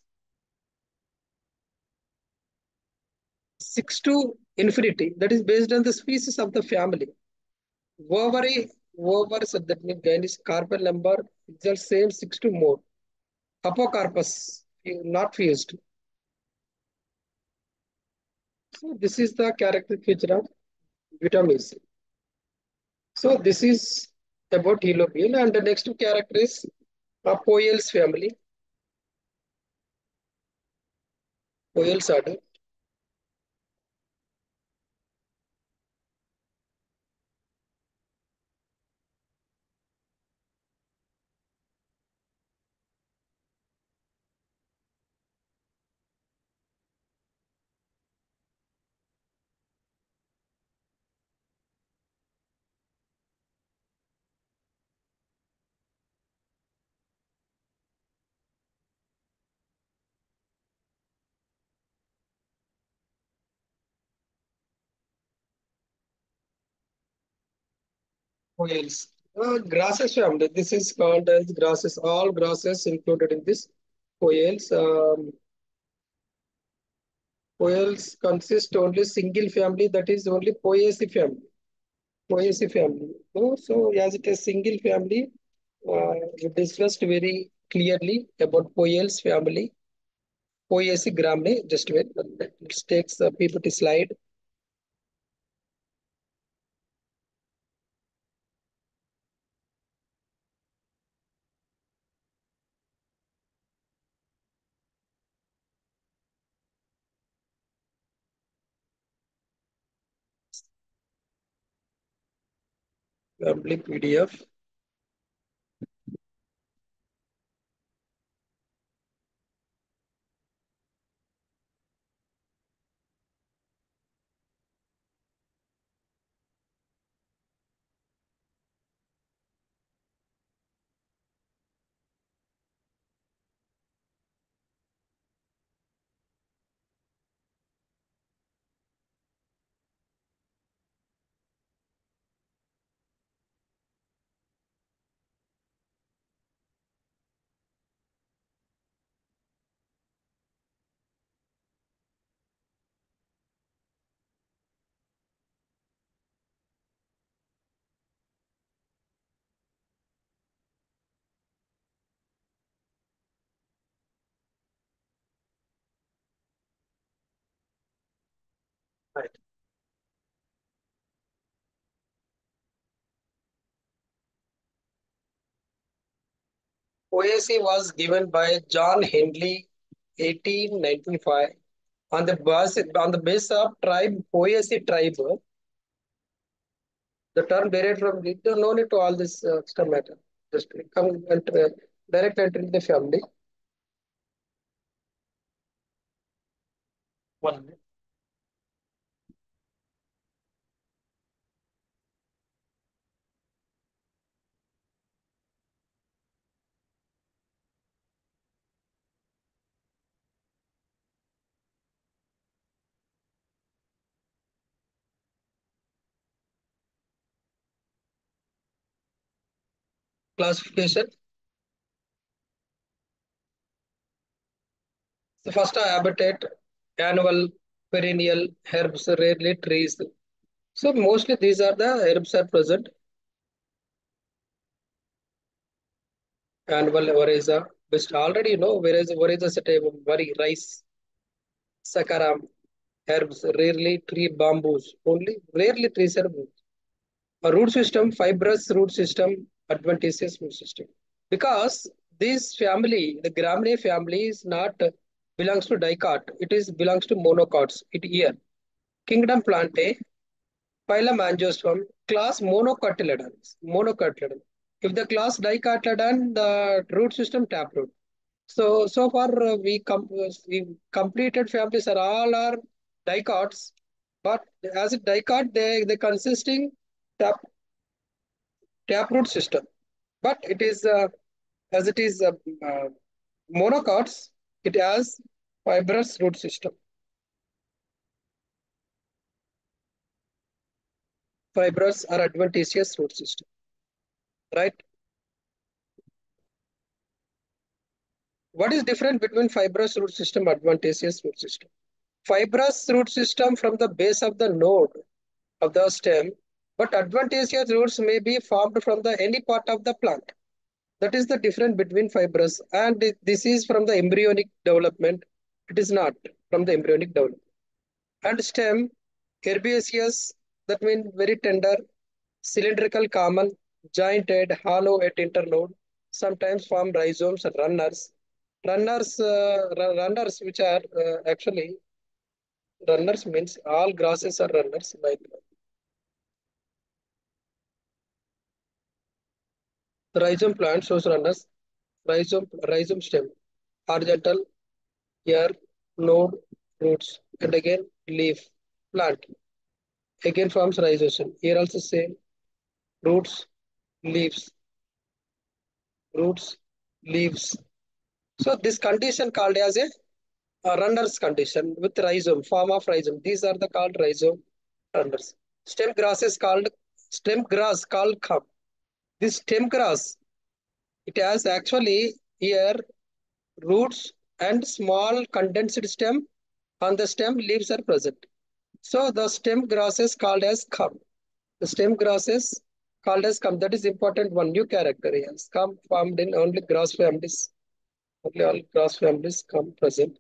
6 to infinity. That is based on the species of the family. Ovary, so that means Danish carpel number is the same 6 to more. Apocarpus, not fused. So this is the character feature of vitamin C. So this is about Heliobium, and the next character is Poales family. Poales order. Poales. Grasses family. This is called as grasses. All grasses included in this Poales. Poales consist only single family. That is only Poaceae family. Poaceae family. So as it is single family, we discussed very clearly about Poales family. Poaceae gramineae. Just wait. It takes the PPT slide. Family PDF. Right. OAC was given by John Henley, 1895, on the base of tribe OAC tribe. The term derived from it. No need to all this extra matter. Just come and direct entry in the family. One classification. The first habitat, annual, perennial, herbs, rarely trees. So mostly these are the herbs are present. Annual Vareza, which already you know, whereas Vareza is a type of worry, rice, sakaram, herbs, rarely tree bamboos, only rarely trees are moved. A root system, fibrous root system, adventitious root system. Because this family, the Graminae family is not belongs to dicot, it is belongs to monocots. It here. Kingdom Plantae, phylum Angiosperm, class Monocotyledons. Monocotyledon. If the class Dicotyledon, the root system taproot. So far we completed families are all are dicots, but as a dicot they consisting tap taproot system. But it is as it is uh, monocots, it has fibrous root system. Fibrous or adventitious root system, right? What is different between fibrous root system adventitious root system? Fibrous root system from the base of the node of the stem, but adventitious roots may be formed from the any part of the plant. That is the difference between fibrous, and this is from the embryonic development. It is not from the embryonic development. And stem, herbaceous, that means very tender, cylindrical, common, jointed, hollow at internode, sometimes form rhizomes and runners. Runners which are actually runners means all grasses are runners. Like the rhizome plant shows runners, rhizome stem, horizontal, ear, node, roots, and again leaf, plant. Again forms rhizosome. Here also same roots, leaves, roots, leaves. So this condition called as a runner's condition with rhizome, form of rhizome. These are the called rhizome runners. Stem grass is called stem grass called kham. This stem grass, it has actually here roots and small condensed stem. On the stem, leaves are present. So the stem grasses called as kham. The stem grasses called as kham. That is important one new character here. Kham formed in only grass families. Only all grass families come present.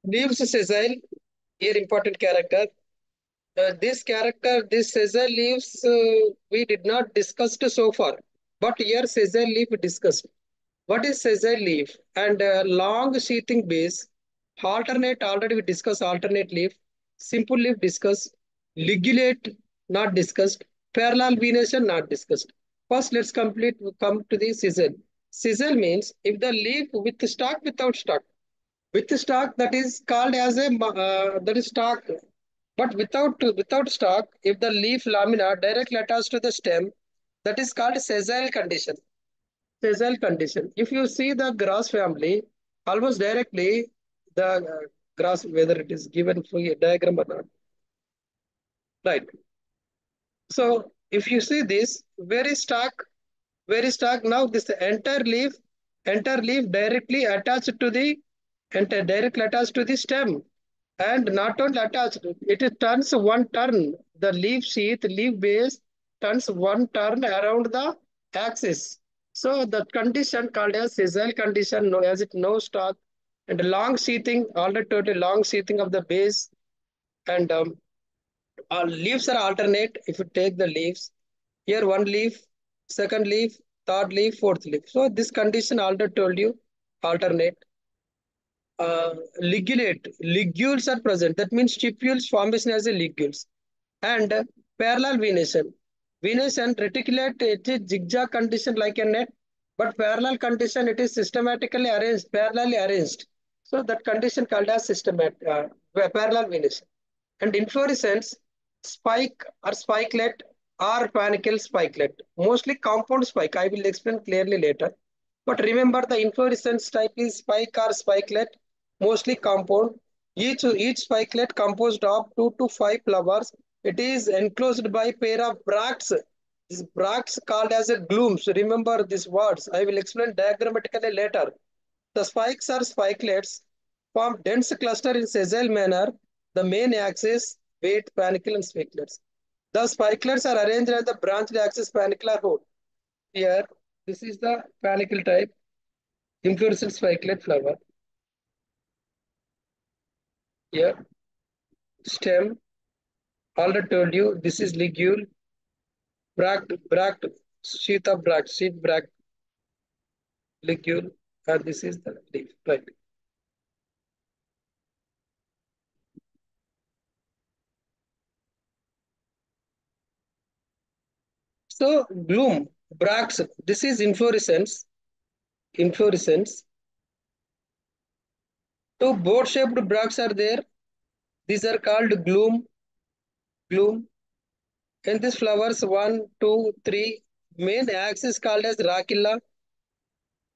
Leaves sessile, here important character. This sessile leaves, we did not discuss so far, but here sessile leaf discussed. What is sessile leaf? And long sheathing base, alternate, already we discussed alternate leaf, simple leaf discussed, ligulate not discussed, parallel venation not discussed. First, let's come to the sessile. Sessile means if the leaf with stalk without stalk. With stalk that is called as a that is stalk, but without stalk, if the leaf lamina directly attached to the stem, that is called sessile condition. Sessile condition. If you see the grass family, almost directly the grass, whether it is given for a diagram or not, right? So if you see this very stalk. Now this entire leaf directly attached to the directly attached to the stem, and not only attached, it turns one turn. The leaf sheath, leaf base turns one turn around the axis. So the condition called as sessile condition, as it no stalk And long sheathing, already totally long sheathing of the base, and leaves are alternate. If you take the leaves, here one leaf, second leaf, third leaf, fourth leaf. So this condition already told you alternate. Ligulate, ligules are present. That means stipules formation as a ligules. And parallel venation. Venation reticulate, it is zigzag condition like a net, but parallel condition, it is systematically arranged, parallelly arranged. So that condition called as systematic, parallel venation. And inflorescence, spike or spikelet or panicle spikelet. Mostly compound spike. I will explain clearly later. But remember the inflorescence type is spike or spikelet, mostly compound. Each spikelet composed of 2 to 5 flowers. It is enclosed by pair of bracts. These bracts called as a glooms. Remember these words. I will explain diagrammatically later. The spikes or spikelets form dense cluster in sessile manner. The main axis, weight, panicle, and spikelets. The spikelets are arranged as the branched axis panicle or hood. Here, this is the panicle type, inflorescence spikelet flower. Here, stem, already told you, this is ligule, bract, sheath of bract, sheath bract, ligule, and this is the leaf, right? So, bloom, bracts, this is inflorescence. Two boat-shaped bracts are there. These are called gloom. And these flowers, one, two, three. Main axis called as rachilla.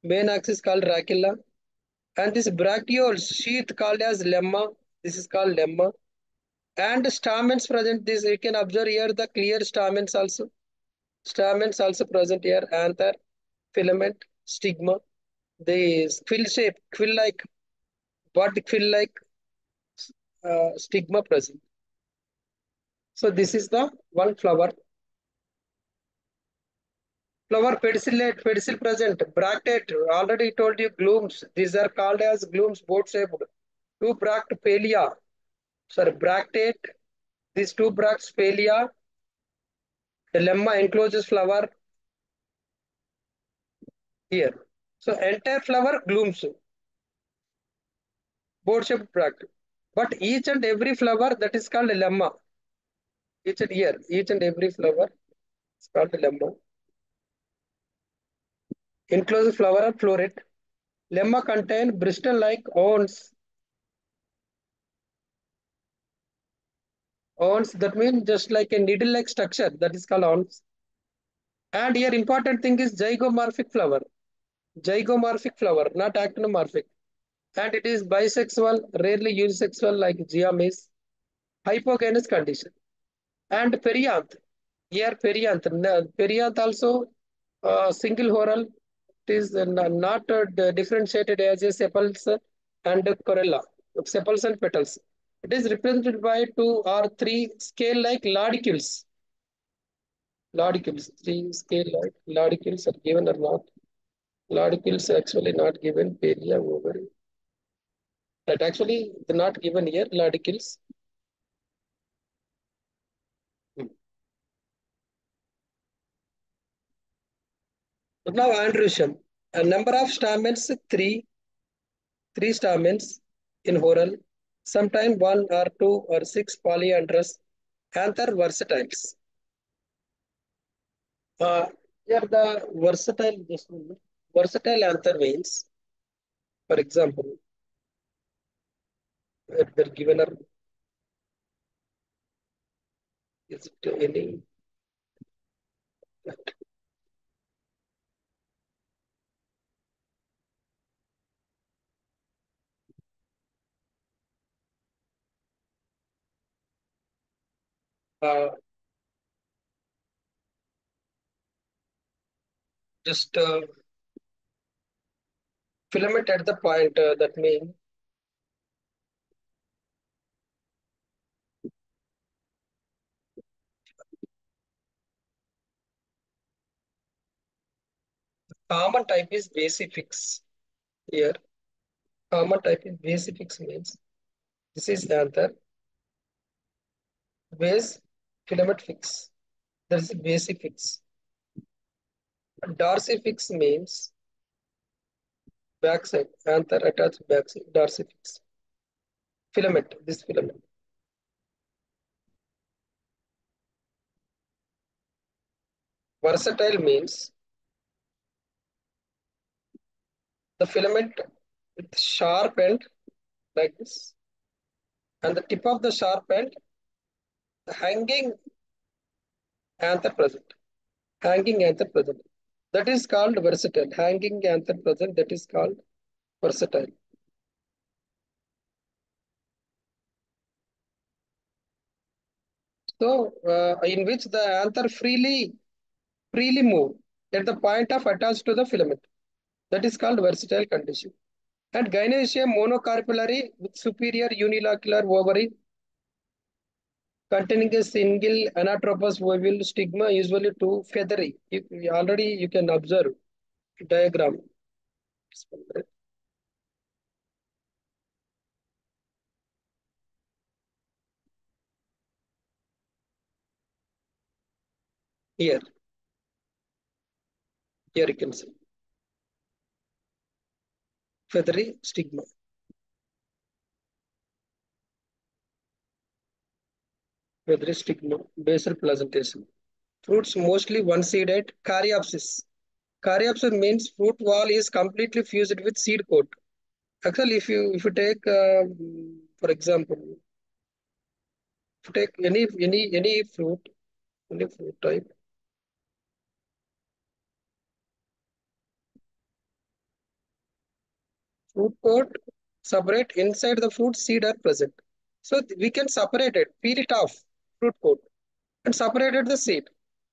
Main axis called rachilla. And this bracteoles sheath called as lemma. This is called lemma. And stamens present. This you can observe here the clear stamens also. Stamens also present here. Anther, filament, stigma. The quill shape, quill-like, bud quill-like stigma present. So this is the one flower. Flower pedicellate, pedicel present, bractate, already told you glooms. These are called as glooms, boat shaped. Two bract palia, sorry, bractate. These two bracts palia. The lemma encloses flower here. So entire flower glooms, boat shaped bract. But each and every flower that is called lemma. Each and every flower is called lemma. Encloses flower or floret. Lemma contain bristle-like awns. That means just like a needle-like structure. That is called awns. And here important thing is zygomorphic flower. Zygomorphic flower, not actinomorphic. And it is bisexual, rarely unisexual like geomes. Hypogynous condition. And perianth. Here perianth also single oral. It is not differentiated as a sepals and corolla. Sepals and petals. It is represented by 2 or 3 scale-like laudicules. Laudicules, 3 scale-like laudicules are given or not. Laudicules actually not given. Pelia ovary. That actually not given here. Laudicules. Hmm. Now androecium. A number of stamens, three stamens in whorl. Sometimes one or two or six polyandrous. Anther versatiles. Uh, Here the versatile, just one minute. Versatile anther means, for example, if they're given or is it any uh, just filament at the point that mean common type is basifix here. Common type is basifix means this is anther, base, filament fix. That is basifix. Dorsifix means backside, anther attached backside, dorsifix. Filament, this filament. Versatile means the filament with sharp end like this, and the tip of the sharp end, the hanging anther present. Hanging anther present. That is called versatile. Hanging anther present, that is called versatile. So, in which the anther freely move at the point of attached to the filament. That is called versatile condition. And gynoecium monocarpellary with superior unilocular ovary containing a single anatropous ovule stigma, usually two feathery. Already you can observe diagram. Here, here you can see feathery stigma, feathery stigma, basal placentation. Fruits mostly one-seeded. Caryopsis. Caryopsis means fruit wall is completely fused with seed coat. Actually, if you take, for example, if you take any fruit type, fruit coat separate inside the fruit seed are present. So we can separate it, peel it off, fruit coat, and separate it the seed.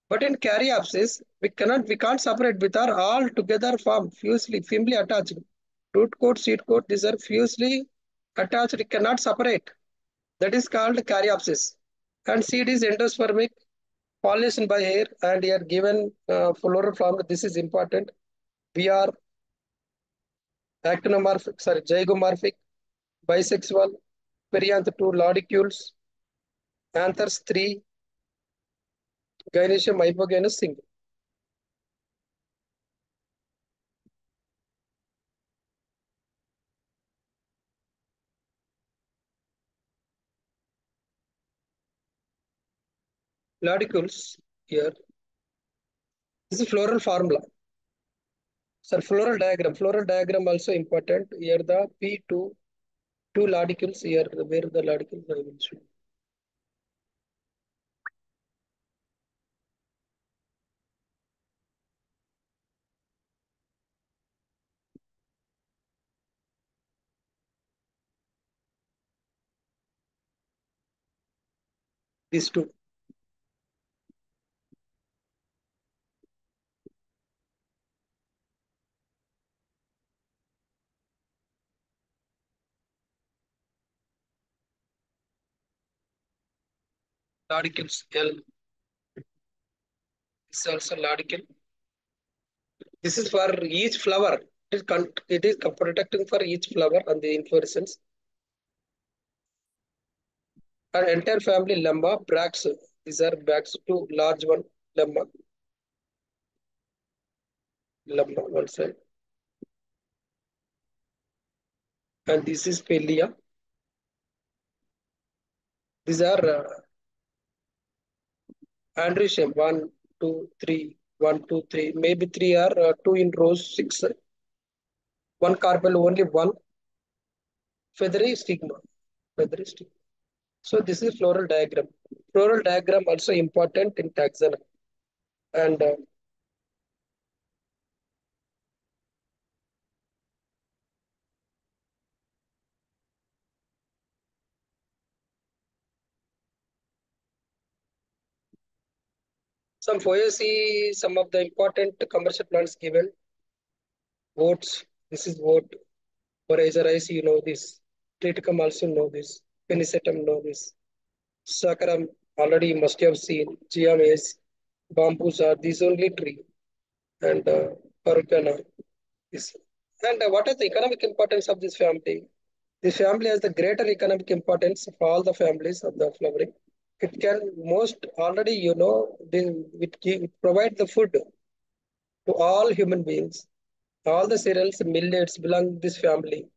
But in caryopsis, we can't separate with are all together formed, firmly attached. Root coat, seed coat, these are fusely attached, it cannot separate. That is called caryopsis. And seed is endospermic, pollination by air, and here given floral form. This is important. We are actinomorphic, sorry, zygomorphic, bisexual, perianth 2 laudicules, anthers 3, gynoecium hypogynous single. Laudicules here. This is floral formula. Sir, floral diagram. Floral diagram also important. Here the P2, two laudicules here, where the laudicules I will show. These two laudicules L. This is also laudicule. This is for each flower. It is protecting for each flower and the inflorescence. And entire family lemma, bracts. These are bracts, two large one lemma, lemma one side. And this is Pelia. These are Andrewsham, one, two, three, one, two, three. Maybe three are two in rows, six. One carpel, only one feathery stigma. Feathery stigma. So this is floral diagram. Floral diagram also important in taxonomy. And some see some of the important commercial plants given. Oats. This is oat. Forager rice, you know this. Triticum also know this. Penicetum know this. Saccharum already you must have seen. Giames, bamboos are these only tree. And Parugana. This. And what is the economic importance of this family? This family has the greater economic importance of all the families of the flowering. It can most already, it provide the food to all human beings. All the cereals and millets belong to this family.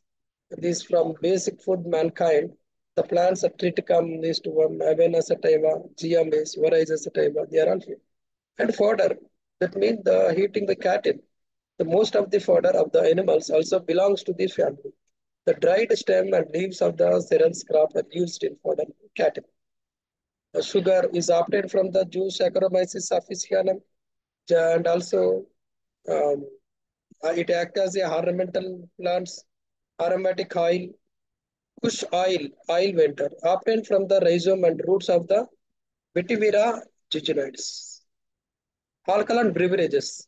These from basic food mankind. The plants are triticum, these two one, Avena sativa, Gia maize, Oryza sativa, they are all food. And fodder, that means the heating the cattle. The most of the fodder of the animals also belongs to this family. The dried stem and leaves of the cereals crop are used in fodder cattle. The sugar is obtained from the juice Saccharomyces officinum and also um, it acts as a ornamental plants, aromatic oil, kush oil venter, obtained from the rhizome and roots of the Vetiver giginoides. Alkaline beverages.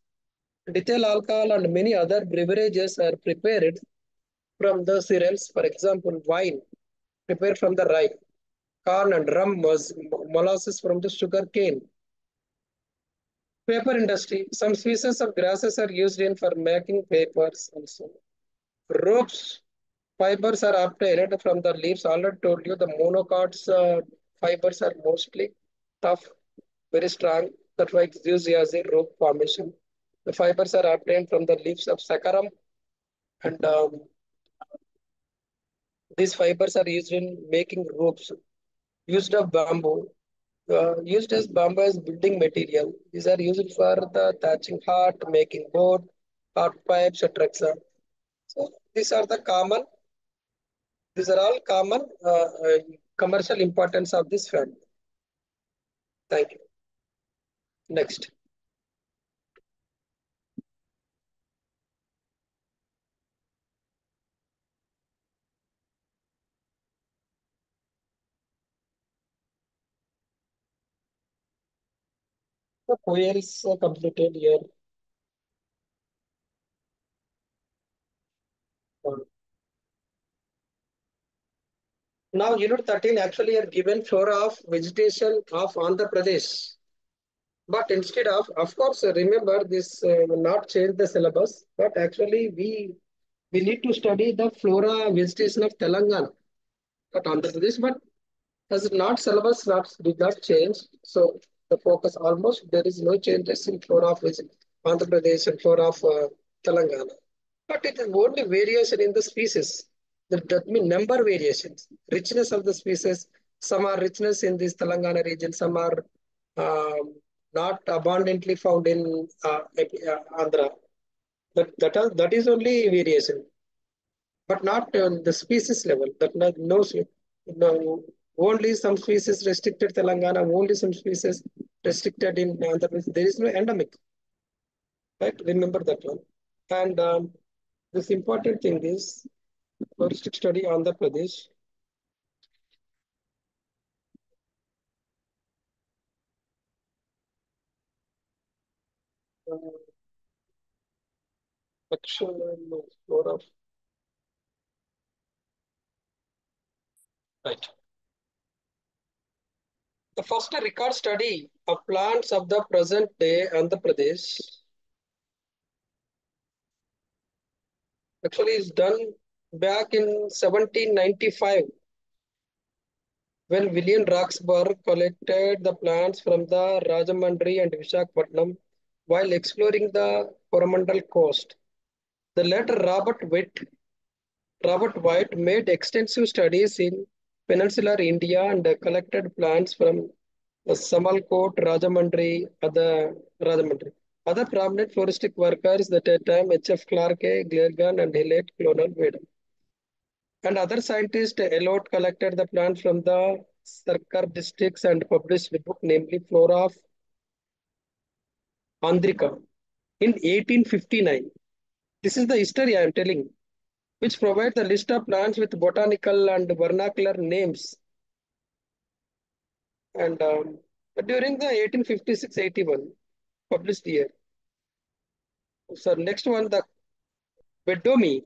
Ethyl alcohol and many other beverages are prepared from the cereals. For example, wine prepared from the rye, corn and rum was molasses from the sugar cane. Paper industry. Some species of grasses are used in for making papers also. Ropes fibers are obtained from the leaves. Already told you the monocots fibers are mostly tough, very strong. That's why it's used as a rope formation. The fibers are obtained from the leaves of saccharum, and these fibers are used in making ropes. Used of bamboo, used as bamboo as building material. These are used for the thatching hut, making boat, hot pipes, etc. So these are all common commercial importance of this family. Thank you. Next. The queries completed here. Now, Unit 13 actually are given flora of vegetation of Andhra Pradesh. But instead of course, remember this will not change the syllabus, but actually we need to study the flora vegetation of Telangana, not Andhra Pradesh, but as not syllabus not did not change, so the focus almost there is no changes in flora of Andhra Pradesh and flora of Telangana. But it is only variation in the species. That means number variations, richness of the species. Some are richness in this Telangana region, some are um, not abundantly found in Andhra. That is only variation, but not the species level. That not, no, only some species restricted Telangana, only some species restricted in Andhra Pradesh. There is no endemic, right? Remember that one. And this important thing is holistic study Andhra Pradesh. Uh, section floor of right. The first record study of plants of the present day Andhra Pradesh actually is done back in 1795 when William Roxburgh collected the plants from the Rajamandri and Visakhapatnam while exploring the Coromandel coast. The later Robert White made extensive studies in peninsular India and collected plants from Samalkot, Rajamandri. Other prominent floristic workers at that time, H.F. Clarke, Glergan, and Hillette Clonal Veda. And other scientists, Elot collected the plants from the Sarkar districts and published a book, namely Flora of Andrika, in 1859. This is the history I am telling, which provides the list of plants with botanical and vernacular names. And during the 1856-81 published year. So next one, the Bedomi.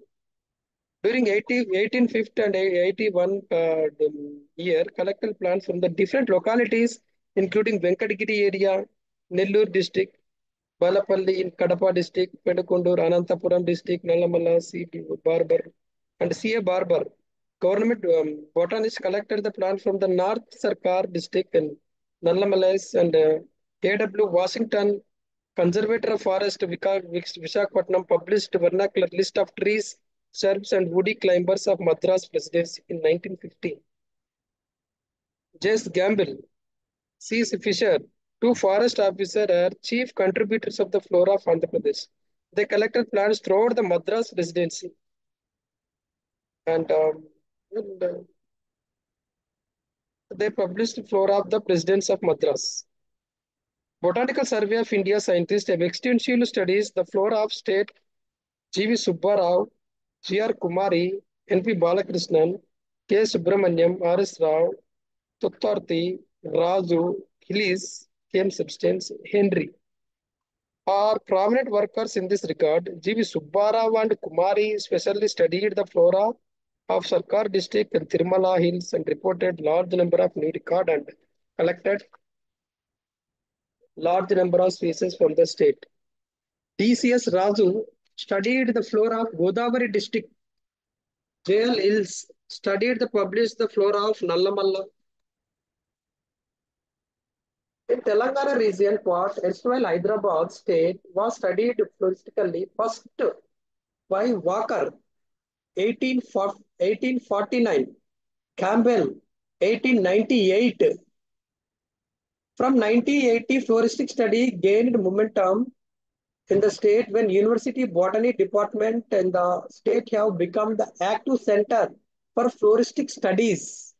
During 1850 and 81 year, collected plants from the different localities, including Venkatagiri area, Nellore district. Balapalli in Kadapa district, Pedakondur, Anantapuram district, Nallamala, C.T. Barber, and C.A. Barber. Government botanists collected the plant from the North Sarkar district in Nallamalais and A.W. Washington, conservator of forest Visakhapatnam, published vernacular list of trees, shrubs, and woody climbers of Madras Presidency in 1950. J.S. Gamble, C.C. Fisher, two forest officers are chief contributors of the flora of Andhra Pradesh. They collected plants throughout the Madras Presidency and they published flora of the presidents of Madras. Botanical Survey of India scientists have extensively studied the flora of state. G.V. Subbarao, G.R. Kumari, N.P. Balakrishnan, K. Subramanyam, R.S. Rao, Tuttarthi, Raju, Hillis, K.M. Substance, Henry are prominent workers in this regard. G.V. Subbarao and Kumari specially studied the flora of Sarkar district and Tirumala hills and reported large number of new record and collected large number of species from the state. T.C.S. Raju studied the flora of Godavari district. J.L. Hills studied the published the flora of Nallamalla. In Telangana region part, erstwhile Hyderabad state was studied floristically first by Walker 1849, Campbell 1898. From 1980, floristic study gained momentum in the state when University Botany Department and the state have become the active center for floristic studies.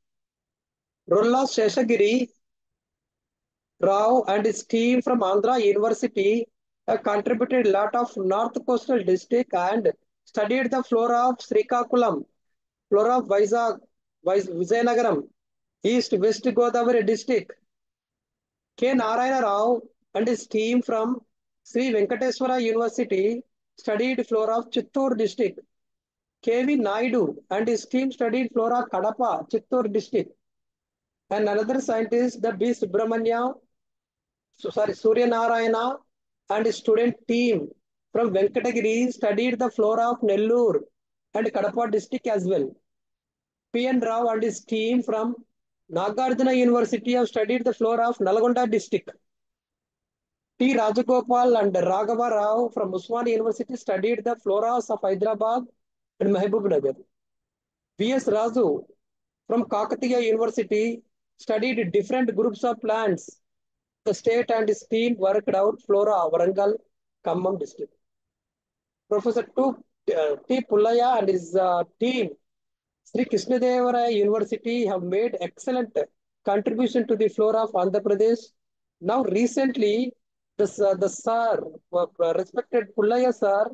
Rolla Sheshagiri Rao and his team from Andhra University have contributed a lot of North Coastal district and studied the flora of Srikakulam, flora of Vizianagaram, East West Godavari district. K. Narayana Rao and his team from Sri Venkateswara University studied flora of Chittoor district. K.V. Naidu and his team studied flora Kadapa, Chittoor district. And another scientist, the B. Subramanya, Surya Narayana and his student team from Venkatagiri studied the flora of Nellore and Kadapa district as well. P.N. Rao and his team from Nagarjuna University have studied the flora of Nalgonda district. T. Rajagopal and Raghava Rao from Usmania University studied the floras of Hyderabad and Mahbubnagar. V.S. Raju from Kakatiya University studied different groups of plants. The state and his team worked out flora of Warangal, Khammam district. Professor T. Pullaya and his team, Sri Krishnadevaraya University, have made excellent contribution to the flora of Andhra Pradesh. Now, recently, the sir, respected Pullaya sir,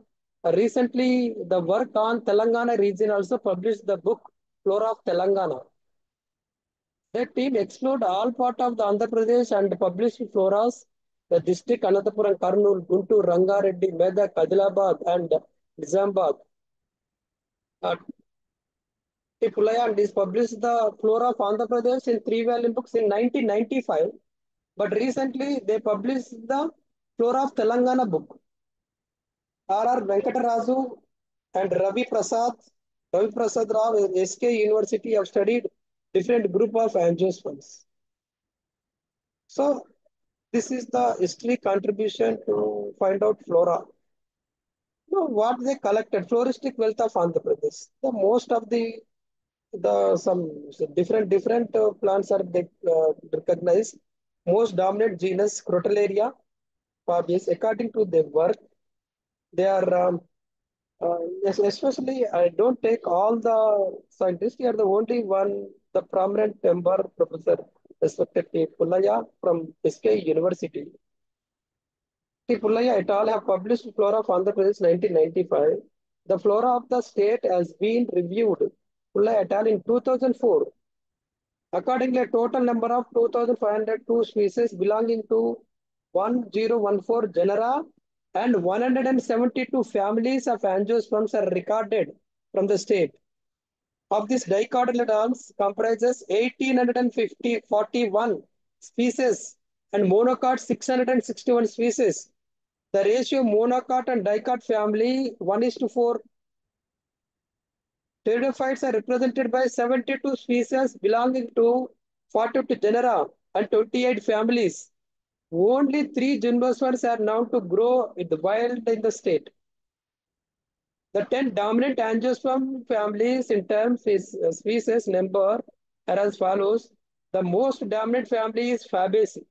recently the work on Telangana region also published the book Flora of Telangana. That team explored all part of the Andhra Pradesh and published floras, the district Anantapuram, Kurnool, Guntur, Rangareddy, Medak, Adilabad, and Nizamabad. Pulaya and is published the Flora of Andhra Pradesh in 3 volume books in 1995, but recently they published the Flora of Telangana book. R.R. Venkatarazu and Ravi Prasad Rao, SK University have studied different group of angiosperms. So this is the history contribution to find out flora. Now, what they collected, floristic wealth of Andhra Pradesh. The most of some different plants are they recognized. Most dominant genus Crotalaria, Fabius, according to their work, they are especially I don't take all the scientists. They are the only one, the prominent member, Professor respected T. Pullaya from SK University. T. Pullaya et al. Have published Flora of Andhra Pradesh 1995. The flora of the state has been reviewed, Pullaya et al. In 2004. Accordingly, a total number of 2,502 species belonging to 1014 genera and 172 families of angiosperms are recorded from the state. Of this, dicotyledons comprises 1,841 species and monocots 661 species. The ratio monocot and dicot family 1:4. Pteridophytes are represented by 72 species belonging to 42 genera and 28 families. Only 3 gymnosperms are known to grow in the wild in the state. The 10 dominant angiosperm families in terms of species number are as follows. The most dominant family is Fabaceae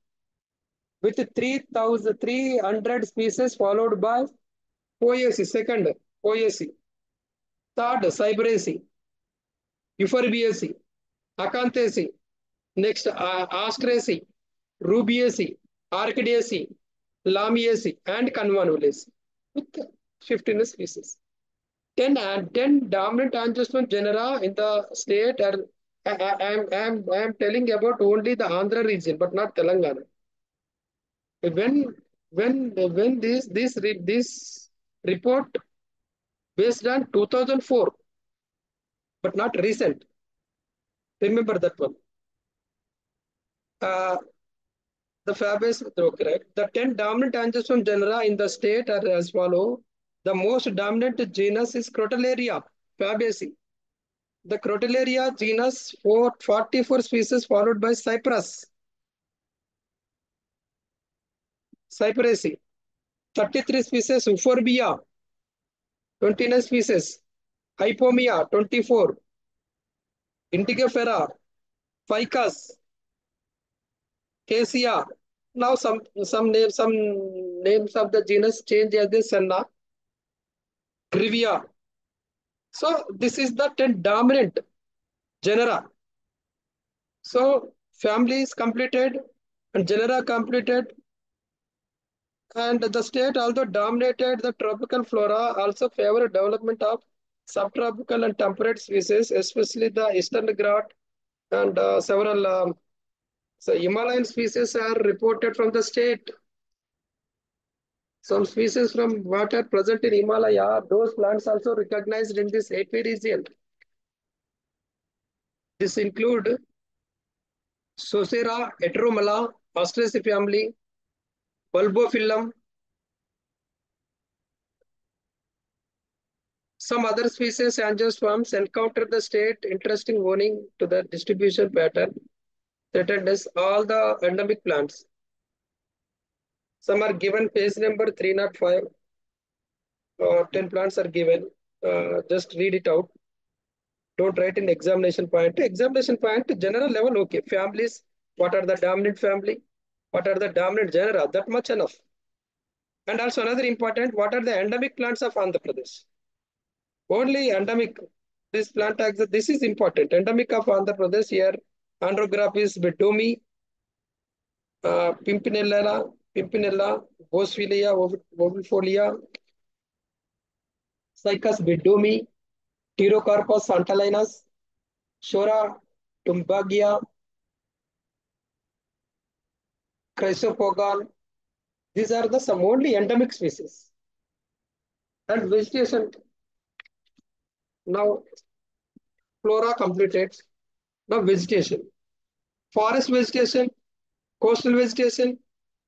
with 3,300 species, followed by Poaceae, second Poaceae, third Cyperaceae, Euphorbiaceae, Acanthaceae, next Astraceae, Rubiaceae, Orchidaceae, Lamiaceae, and Convolvulaceae with 15 species. 10 dominant angiosperm genera in the state are I am telling about only the Andhra region, but not Telangana. When this report based on 2004, but not recent. Remember that one. Uh, the Fabaceae, okay, right? The 10 dominant angiosperm genera in the state are as follow. The most dominant genus is Crotalaria, Fabaceae. The Crotalaria genus 44 species, followed by Cyperaceae, 33 species, Euphorbia, 29 species, Hypomia, 24, Indigofera, Ficus, Cassia. Now some names of the genus change as the Senna, Grivia. So this is the 10 dominant genera. So family is completed and genera completed, and the state, although dominated the tropical flora, also favored development of subtropical and temperate species, especially the eastern Ghat and several so Himalayan species are reported from the state. Some species from what are present in Himalaya, those plants also recognized in this AP region. This include Socera, Heteromela, Astraceae family, Bulbophyllum. Some other species, angiosperms, encounter the state interesting owing to the distribution pattern threatened as all the endemic plants. Some are given page number 305. 10 plants are given. Just read it out. Don't write in examination point. Examination point, general level, okay. Families, what are the dominant family? What are the dominant genera? That much enough. And also another important, what are the endemic plants of Andhra Pradesh? Only endemic, this plant tax, this is important. Endemic of Andhra Pradesh here, Andrographis bedomi, Pimpinella, Boswellia, ovifolia, Cycas bedomi, Pterocarpus santalinus, Shora tumbagia, Chrysopogon. These are the some only endemic species. And vegetation, now flora completed. Now vegetation. Forest vegetation, coastal vegetation,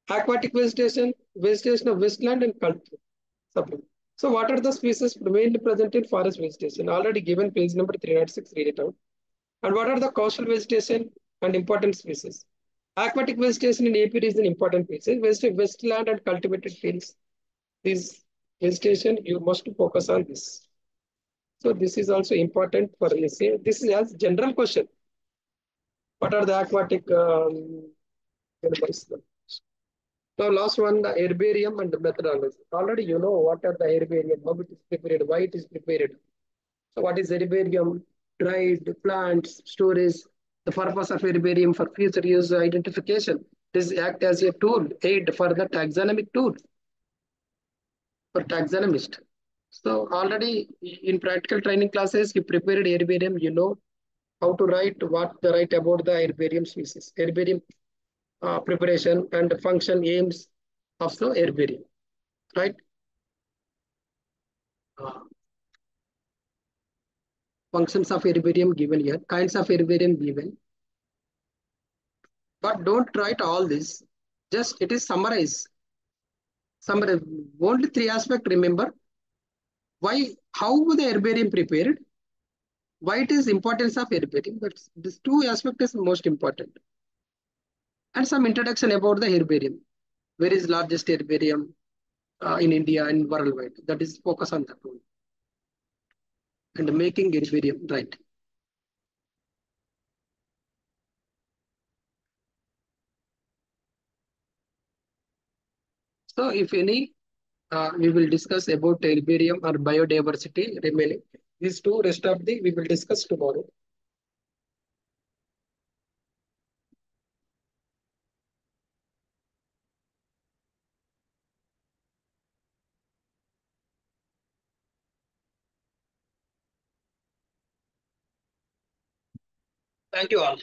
aquatic vegetation, vegetation of wasteland and country. So what are the species mainly present in forest vegetation? Already given page number 306, read it out. And what are the coastal vegetation and important species? Aquatic vegetation in AP is an important species. Wasteland and cultivated fields. This vegetation, you must focus on this. So this is also important for essay. This is as general question. What are the aquatic animals? Now last one, the herbarium and the methodology. Already you know what are the herbarium, how it is prepared, why it is prepared. So what is herbarium? Dried plants, storage. The purpose of herbarium for future use identification. This act as a tool, aid for the taxonomic tool for taxonomist. So already in practical training classes, you prepared herbarium, you know how to write, what to write about the herbarium species, herbarium preparation and function aims of the herbarium, right? Uh, Functions of herbarium given here, kinds of herbarium given, but don't write all this. Just it is summarized. Some only three aspects remember. Why, how the herbarium prepared, why it is importance of herbarium. But these two aspects is most important. And some introduction about the herbarium. Where is largest herbarium in India and worldwide? That is focus on that one. And making herbarium right. So if any, we will discuss about herbarium or biodiversity remaining. These two rest of the we will discuss tomorrow. Thank you all.